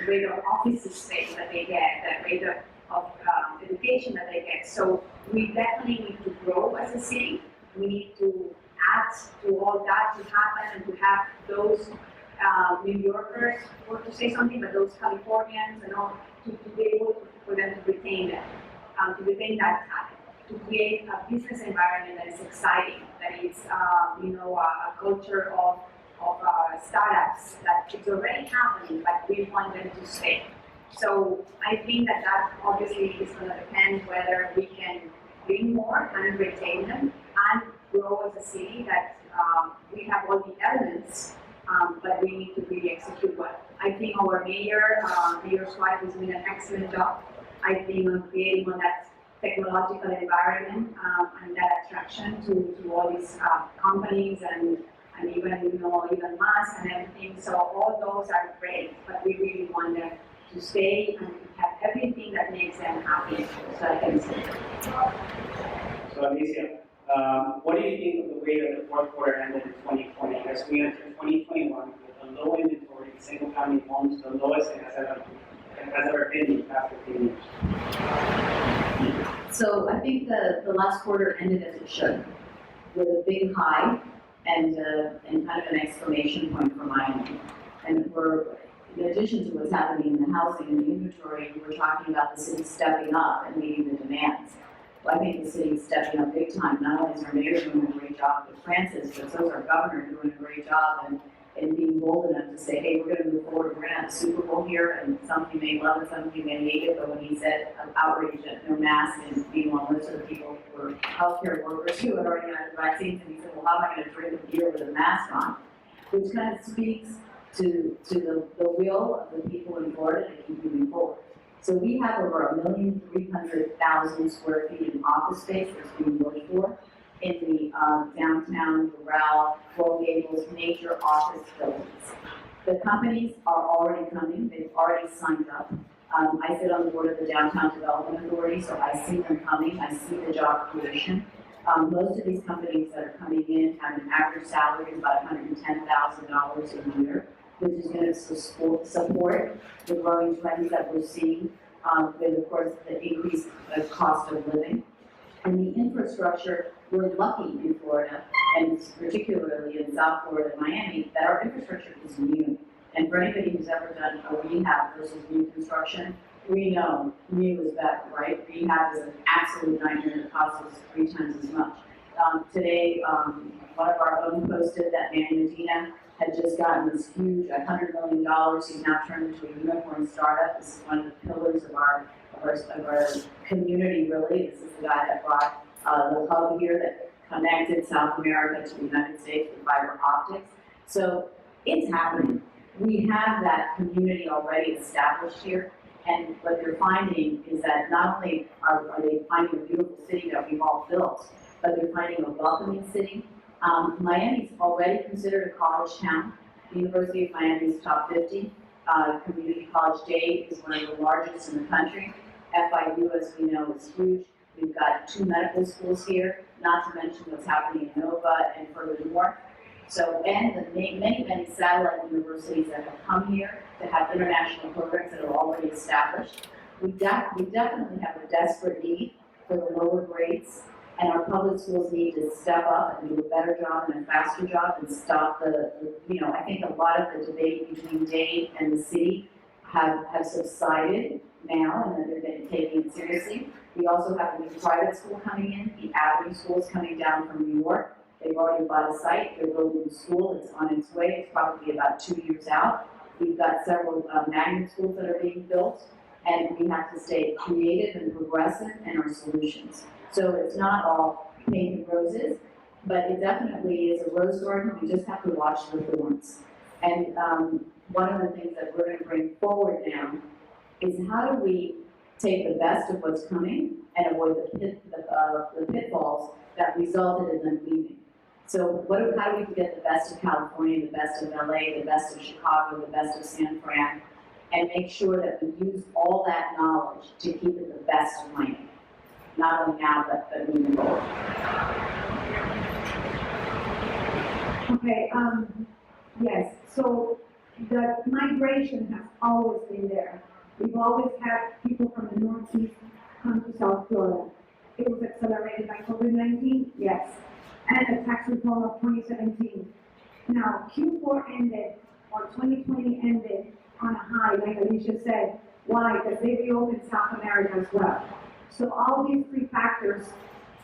rate of office space that they get, the rate of education that they get. So we definitely need to grow as a city. We need to add to all that to happen and to have those New Yorkers, or to say something, but those Californians and all, to be able for them to retain them, to retain that talent, to create a business environment that is exciting, that is, a culture of startups that is already happening, but we want them to stay. So I think that obviously is going to depend whether we can bring more and retain them and grow as a city that we have all the elements guidance, but we need to really execute well. I think our mayor, Mayor Swipe is doing an excellent job. I think on creating on that technological environment, and that attraction to all these, companies and even, even masks and everything. So all those are great, but we really want them to stay and have everything that makes them happy, so I can say. So Alicia, what do you think of the way that the fourth quarter ended in 2020 as we enter 2021 with a low inventory in single-family homes, the lowest it has ever been in the past 15 years? So I think the last quarter ended as it should, with a big high and kind of an exclamation point for Miami. And in addition to what's happening in the housing and the inventory, we're talking about the city stepping up and meeting the demands. Well, I think the city's stepping up big time. Not only is our mayor doing a great job with Francis, but so is our governor doing a great job and being bold enough to say, hey, we're going to move forward. We're going to have a Super Bowl here, and some of you may love it, some of you may hate it. But when he said outrage at no mask, and meanwhile, most of the people were healthcare workers who had already had the vaccines, and he said, well, how am I going to drink a beer with a mask on? Which kind of speaks to the will of the people in Florida to keep moving forward. So we have over 1,300,000 square feet of office space that's being worked for in the downtown, Doral, Coral Gables, major office buildings. The companies are already coming, they've already signed up. I sit on the board of the Downtown Development Authority, so I see them coming, I see the job creation. Most of these companies that are coming in have an average salary of about $110,000 a year, which is going to support the growing trends that we're seeing with, of course, the increased cost of living. And the infrastructure, we're lucky in Florida, and particularly in South Florida and Miami, that our infrastructure is new. And for anybody who's ever done a rehab versus new construction, we know new is better, right? Rehab is an absolute nightmare that costs us 3 times as much. Today, one of our own posted that Manny Medina had just gotten this huge $100 million. He's now turned into a unicorn startup. This is one of the pillars of our community, really. This is the guy that brought the hub here that connected South America to the United States with fiber optics. So it's happening. We have that community already established here. And what they're finding is that not only are they finding a beautiful city that we've all built, but they're finding a welcoming city. Miami's already considered a college town. The University of Miami's top 50. Community College Dade is one of the largest in the country. FIU, as we know, is huge. We've got 2 medical schools here, not to mention what's happening in Nova and further north. So, and the many satellite universities that have come here to have international programs that are already established. We definitely have a desperate need for the lower grades, and our public schools need to step up and do a better job and a faster job and stop I think a lot of the debate between Dade and the city have subsided now, and that they're getting taken seriously. We also have a new private school coming in, the Avenue School is coming down from New York. They've already bought a site, they're building a school, it's on its way, it's probably about 2 years out. We've got several magnet schools that are being built, and we have to stay creative and progressive in our solutions. So it's not all painted roses, but it definitely is a rose garden, we just have to watch the thorns. And one of the things that we're going to bring forward now is how do we take the best of what's coming and avoid the pitfalls that resulted in them leaving. So how do we get the best of California, the best of LA, the best of Chicago, the best of San Fran, and make sure that we use all that knowledge to keep it the best of Miami, not only now, but moving forward. Okay, yes, so the migration has always been there. We've always had people from the Northeast come to South Florida. It was accelerated by COVID-19, yes, and the tax reform of 2017. Now, Q4 ended, or 2020 ended on a high, like Alicia said. Why? Because they reopened South America as well. So all these 3 factors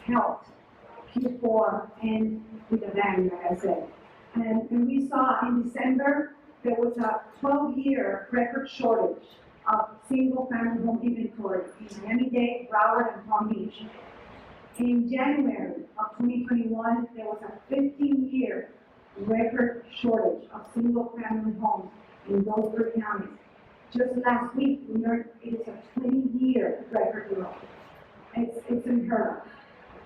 helped Q4 end with a bang, like I said. And we saw in December, there was a 12-year record shortage of single-family home inventory in Miami-Dade, Broward, and Palm Beach. In January of 2021, there was a 15-year record shortage of single-family homes in those three counties. Just last week, we learned it is a 20-year record low. It's unheard of.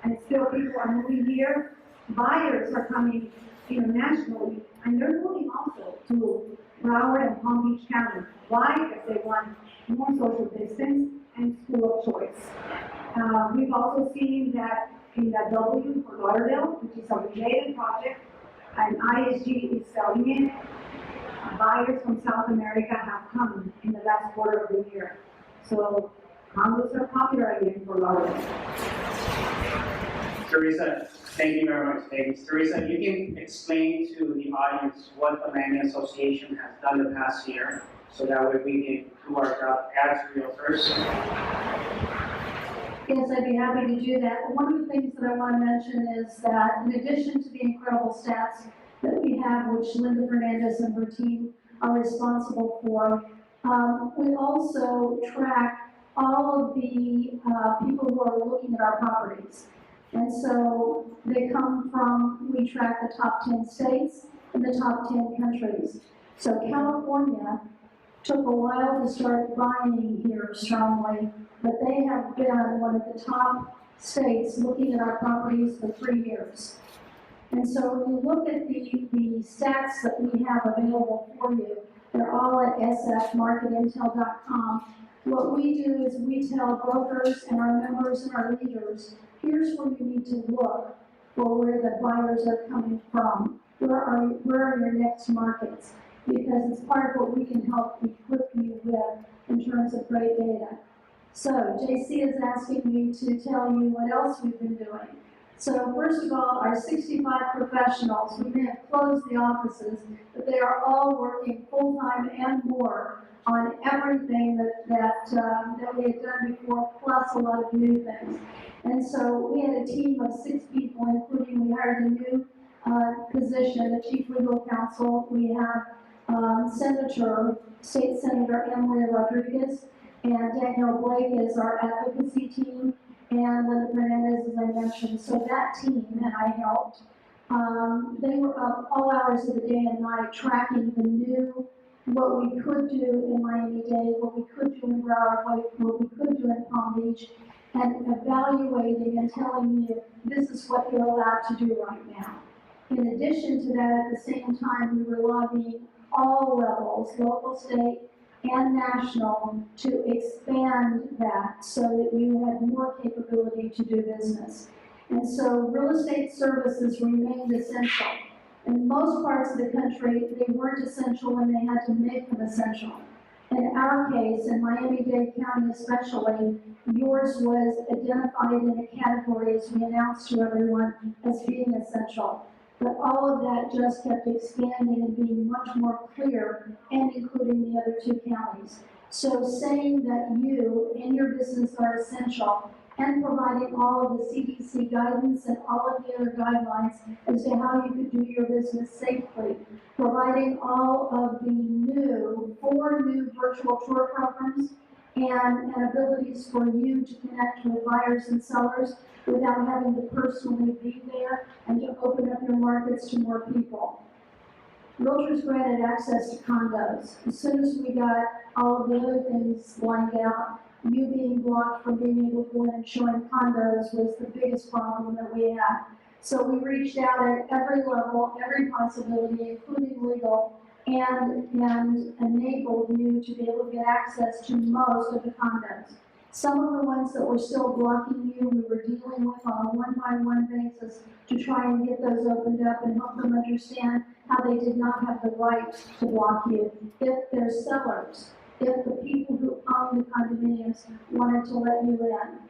And still people are moving here. Buyers are coming internationally, and they're moving also to Broward and Palm Beach County. Why? Because they want more social distance and school of choice. We've also seen that in the W for Lauderdale, which is a related project, and ISG is selling it. Buyers from South America have come in the last quarter of the year. So condos are popular again for Lauderdale. Teresa, thank you very much, ladies. Teresa, you can explain to the audience what the Miami Association has done the past year, so that way we can do our job as realtors. Yes, I'd be happy to do that. One of the things that I want to mention is that in addition to the incredible stats that we have, which Linda Fernandez and her team are responsible for, we also track all of the people who are looking at our properties. And so they come from, we track the top 10 states and the top 10 countries. So California took a while to start buying here strongly, but they have been one of the top states looking at our properties for 3 years. And so when you look at the stats that we have available for you, they're all at sfmarketintel.com. What we do is we tell brokers and our members and our leaders, here's where you need to look for where the buyers are coming from. Where are your next markets? Because it's part of what we can help equip you with in terms of great data. So JC is asking me to tell you what else we've been doing. So first of all, our 65 professionals, we may have closed the offices, but they are all working full-time and more on everything that we had done before, plus a lot of new things. And so we had a team of 6 people, including we hired a new position, the chief legal counsel. We have State Senator Amaria Rodriguez, and Daniel Blake is our advocacy team, and Linda Fernandez, as I mentioned. So that team, and I helped, they were up all hours of the day and night tracking the new, what we could do in Miami-Dade, what we could do in Broward, what we could do in Palm Beach, and evaluating and telling you, this is what you're allowed to do right now. In addition to that, at the same time, we were lobbying all levels, local, state, and national, to expand that so that you had more capability to do business. And so real estate services remained essential. In most parts of the country, they weren't essential and they had to make them essential. In our case, in Miami-Dade County especially, yours was identified in a category, as we announced to everyone, as being essential. But all of that just kept expanding and being much more clear, and including the other 2 counties. So saying that you and your business are essential, and providing all of the CDC guidance and all of the other guidelines as to how you could do your business safely, providing all of the 4 new virtual tour programs, and abilities for you to connect with buyers and sellers without having to personally be there, and to open up your markets to more people. Realtors granted access to condos. As soon as we got all of the other things lined out, you being blocked from being able to go in and showing condos was the biggest problem that we had. So we reached out at every level, every possibility, including legal, and enabled you to be able to get access to most of the condos. Some of the ones that were still blocking you, we were dealing with on a one-by-one basis to try and get those opened up and help them understand how they did not have the right to block you. If they're sellers, if the people who own the condominiums wanted to let you in.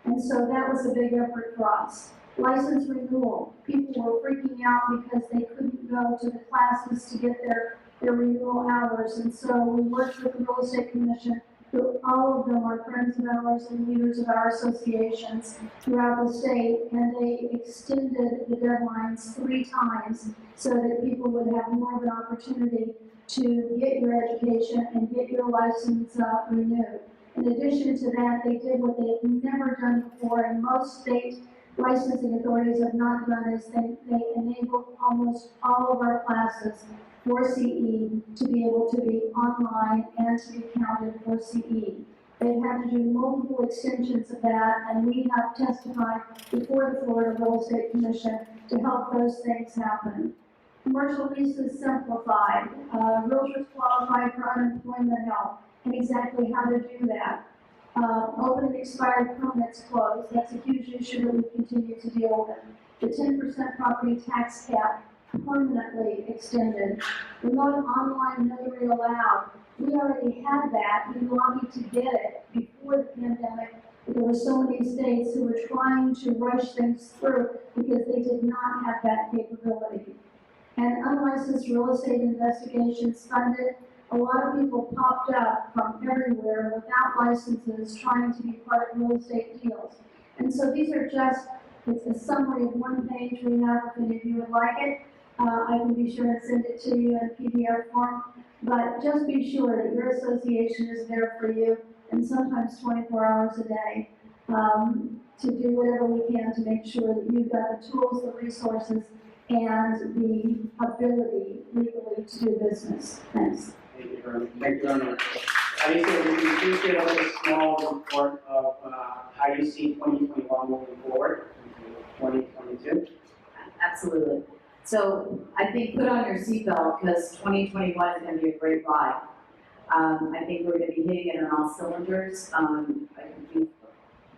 And so that was a big effort for us. License renewal. People were freaking out because they couldn't go to the classes to get their renewal hours. And so we worked with the Real Estate Commission, who all of them are friends of ours and leaders of our associations throughout the state, and they extended the deadlines 3 times so that people would have more of an opportunity to get your education and get your license renewed. In addition to that, they did what they had never done before in most state licensing authorities have not done is they enable almost all of our classes for CE to be able to be online and to be counted for CE. They've had to do multiple extensions of that, and we have testified before the Florida Real Estate Commission to help those things happen. Commercial leases simplified, realtors qualified for unemployment help, and exactly how to do that. Open and expired permits closed, that's a huge issue that we continue to deal with. The 10% property tax cap permanently extended. Remote online notary allowed. We already had that, we lobbied to get it before the pandemic. There were so many states who were trying to rush things through because they did not have that capability. And unlicensed real estate investigations funded. A lot of people popped up from everywhere without licenses trying to be part of real estate deals. And so these are just, it's a summary of one page we have if any of you would like it. I can be sure and send it to you in PDF form. But just be sure that your association is there for you, and sometimes 24 hours a day, to do whatever we can to make sure that you've got the tools, the resources, and the ability legally to do business. Thanks. Thank you very much. Addison, would you please give us a small report of how you see 2021 moving forward into 2022? Absolutely. So I think put on your seatbelt because 2021 is going to be a great ride. I think we're going to be hitting it on all cylinders. I think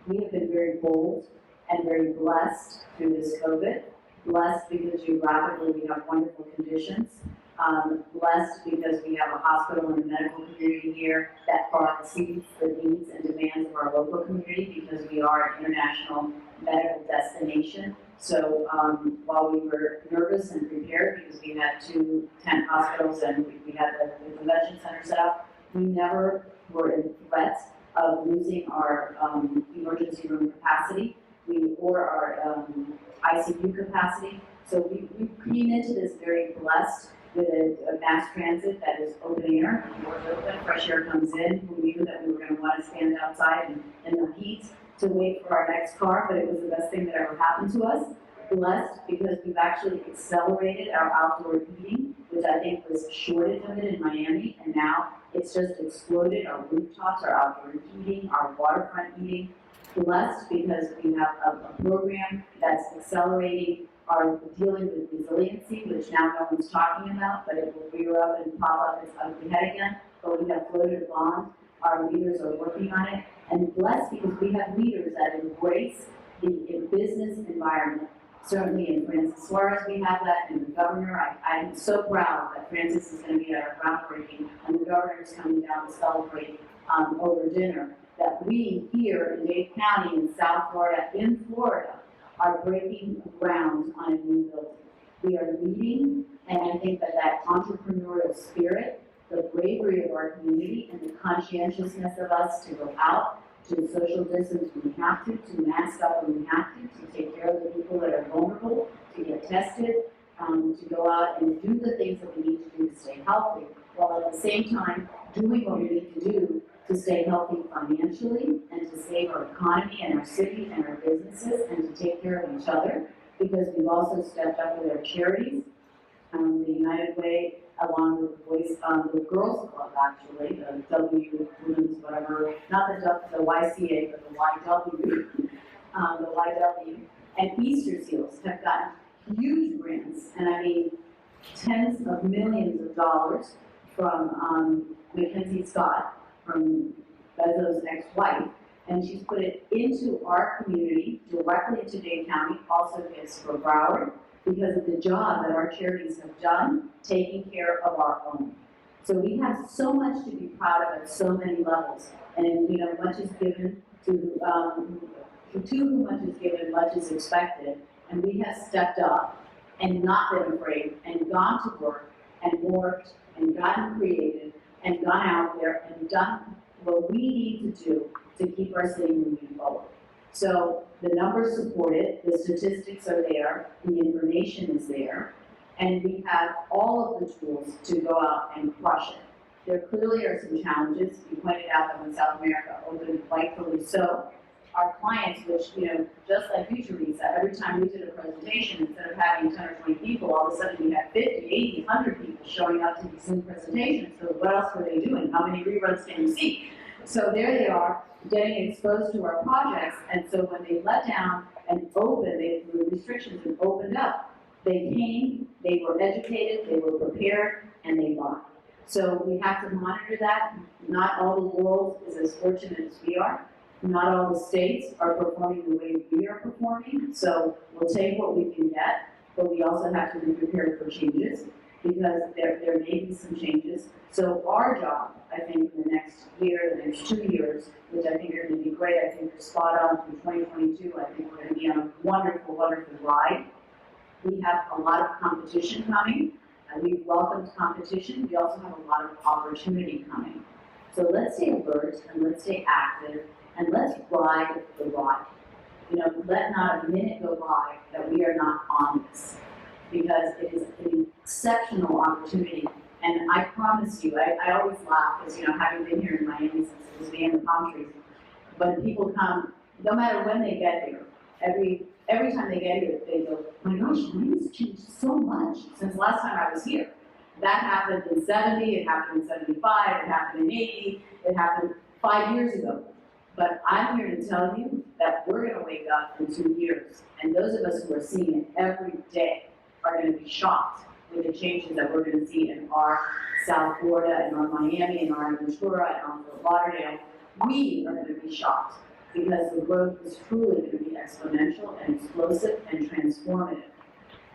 we have been very bold and very blessed through this COVID. Blessed because geographically we have wonderful conditions. Blessed because we have a hospital and a medical community here that far exceeds the needs and demands of our local community because we are an international medical destination. So while we were nervous and prepared because we had 2 tent hospitals and we had the convention center set up, we never were in threat of losing our emergency room capacity or our ICU capacity. So we came into this very blessed with a mass transit that is open air, doors open, fresh air comes in. We knew that we were going to want to stand outside in the heat to wait for our next car, but it was the best thing that ever happened to us. Blessed because we've actually accelerated our outdoor eating, which I think was a shortage of it in Miami, and now it's just exploded. Our rooftops, our outdoor eating, our waterfront eating. Blessed because we have a program that's accelerating our dealing with resiliency, which now no one's talking about, but it will rear up and pop up its ugly head again. But we have floated a bond. Our leaders are working on it. And blessed because we have leaders that embrace the business environment. Certainly in Francis Suarez we have that, and the governor, I'm so proud that Francis is going to be at our groundbreaking, and the governor is coming down to celebrate over dinner, that we here in Dade County in South Florida, in Florida, are breaking ground on a new building. We are leading, and I think that entrepreneurial spirit, the bravery of our community, and the conscientiousness of us to go out, to social distance when we have to mask up when we have to take care of the people that are vulnerable, to get tested, to go out and do the things that we need to do to stay healthy, while at the same time doing what we need to do to stay healthy financially and to save our economy and our city and our businesses and to take care of each other, because we've also stepped up with our charities, the United Way, along with the Girls Club, actually, the W Women's whatever, not the YCA, but the YW, and Easter Seals have gotten huge grants, and I mean tens of millions of dollars from Mackenzie Scott, from Bezos' ex-wife, and she's put it into our community, directly into Dade County, also gets for Broward, because of the job that our charities have done, taking care of our own. So we have so much to be proud of at so many levels. And, you know, much is given to whom much is given, much is expected. And we have stepped up and not been afraid and gone to work and worked and gotten creative and gone out there and done what we need to do to keep our city moving forward. So the numbers support it, the statistics are there, the information is there, and we have all of the tools to go out and crush it. There clearly are some challenges. You pointed out that when South America opened, rightfully so, our clients, which, just like you, Teresa, every time we did a presentation, instead of having 10 or 20 people, all of a sudden we had 50, 80, 100 people showing up to these Zoom presentations. So what else were they doing? How many reruns can you see? So there they are, getting exposed to our projects, and so when they let down and opened, the restrictions and opened up, they came, they were educated, they were prepared, and they bought. So we have to monitor that. Not all the world is as fortunate as we are. Not all the states are performing the way we are performing. So we'll take what we can get, but we also have to be prepared for changes, because there may be some changes. So our job, I think, in the next year, the next 2 years, which I think are going to be great, I think you're spot on through 2022, I think we're going to be on a wonderful, wonderful ride. We have a lot of competition coming, and we've welcomed competition. We also have a lot of opportunity coming. So let's stay alert, and let's stay active, and let's ride the ride. Let not a minute go by that we are not on this, because it is an exceptional opportunity. And I promise you, I always laugh, because, having been here in Miami since it was me and the palm trees, when people come, no matter when they get here, every time they get here, they go, my gosh, Miami's changed so much since last time I was here. That happened in 70, it happened in 75, it happened in 80, it happened 5 years ago. But I'm here to tell you that we're going to wake up in 2 years, and those of us who are seeing it every day are going to be shocked with the changes that we're going to see in our South Florida, and our Miami, and our Ventura, and our Fort Lauderdale. We are going to be shocked, because the growth is truly going to be exponential and explosive and transformative.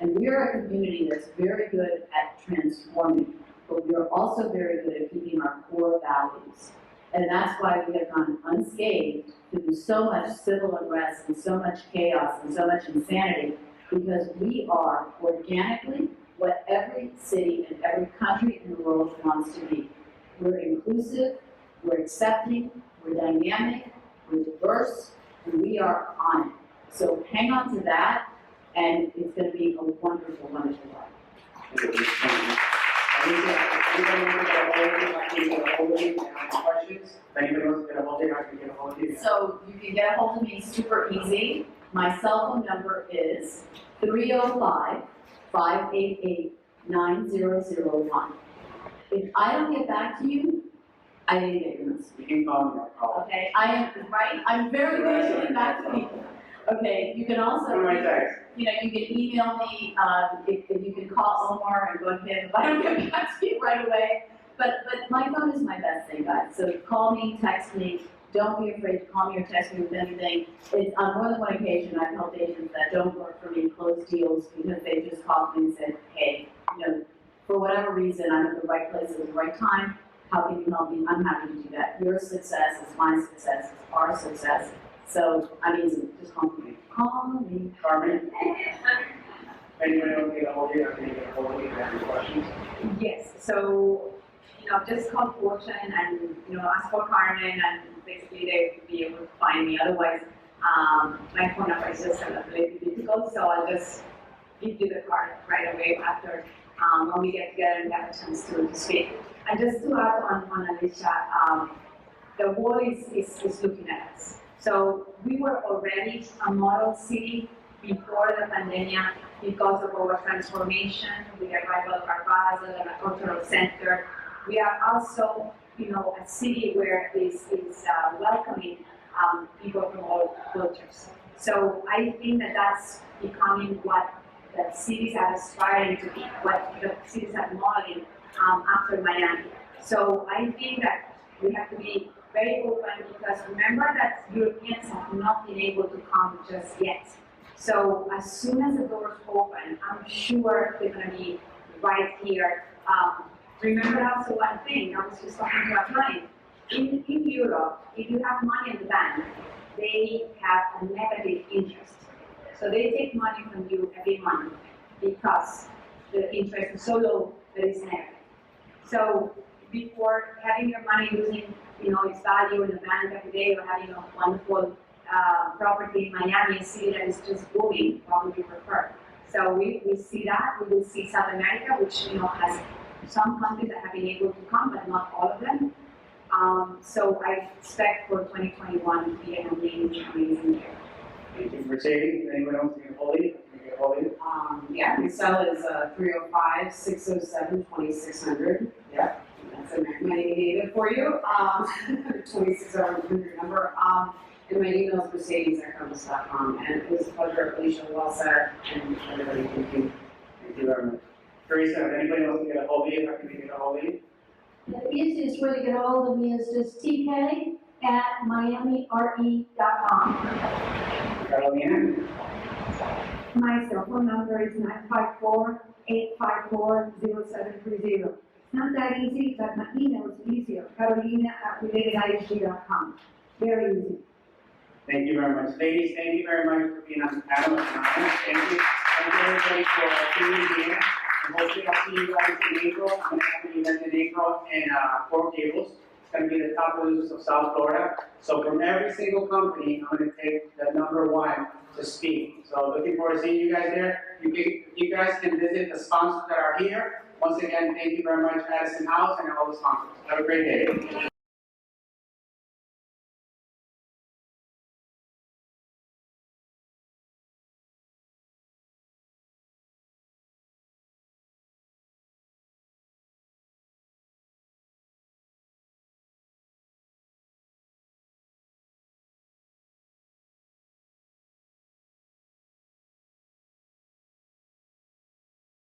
And we are a community that's very good at transforming, but we are also very good at keeping our core values. And that's why we have gone unscathed through so much civil unrest and so much chaos and so much insanity, because we are organically what every city and every country in the world wants to be. We're inclusive, we're accepting, we're dynamic, we're diverse, and we are on it. So hang on to that, and it's going to be a wonderful, wonderful life. So you can get a hold of me super easy. My cell phone number is 305-588-9001. If I don't get back to you, I didn't get your message. You can call me or call. Okay, I am, right? I'm very good at getting back to people. Okay, you can also, Send my text. you can email me, if you can call Omar and go to him if I don't get back to you right away. But my phone is my best thing, guys. So call me, text me. Don't be afraid to call me or text me with anything. On more than one occasion, I've helped agents that don't work for me close deals because they just called me and said, hey, for whatever reason, I'm at the right place at the right time. How can you help me? I'm happy to do that. Your success is my success, it's our success. So I'm easy. Just call me. Call me. Carmen? Anyone else get a hold of you? Can you get a hold of you if you have any questions? Yes, so, just call Fortune and, ask for Carmen, and basically they will be able to find me. Otherwise, my phone number is just a little bit difficult, so I'll just give you the card right away after, when we get together and have a chance to speak. And just to add on Alicia, the world is looking at us. So we were already a model city before the pandemic because of our transformation with the arrival of our plaza and a cultural center. We are also, a city where is welcoming people from all cultures. So I think that that's becoming what the cities are aspiring to be, what the cities are modeling after Miami. So I think that we have to be very open, because remember that Europeans have not been able to come just yet. So as soon as the doors open, I'm sure they're going to be right here. Remember also one thing, I was just talking to a client. In Europe, if you have money in the bank, they have a negative interest. So they take money from you every month because the interest is so low that it's negative. So before having your money losing, its value in the bank every day, or having a wonderful property in Miami, a city that is just booming, probably prefer. So we see that. We will see South America, which has some countries that have been able to come, but not all of them. So I expect for 2021 to be an amazing year. Thank you, Mercedes. Anyone else get a hold of you? Can you get a hold of you? Yeah, my cell is 305-607-2600. Yeah, that's a many native for you. 2600 number. And my email is mercedes@compass.com. And it was a pleasure, Alicia, well said, and everybody, thank you. Thank you very much. Teresa, if anybody else can get a hold of you, how can they get a hold of you? The easiest way to get a hold of me is just tk@miamire.com. Carolina? My cell phone number is 954-854-0730. It's not that easy, but my email is easier, carolina@relatedisg.com. Very easy. Thank you very much. Ladies, thank you very much for being on the panel tonight. Thank you. Thank you everybody for tuning in. And hopefully I'll see you guys in April. I'm going to have an event in April in Coral Gables. It's going to be the top losers of South Florida. So from every single company, I'm going to take the #1 to speak. So looking forward to seeing you guys there. You guys can visit the sponsors that are here. Once again, thank you very much, Addison House and all the sponsors. Have a great day.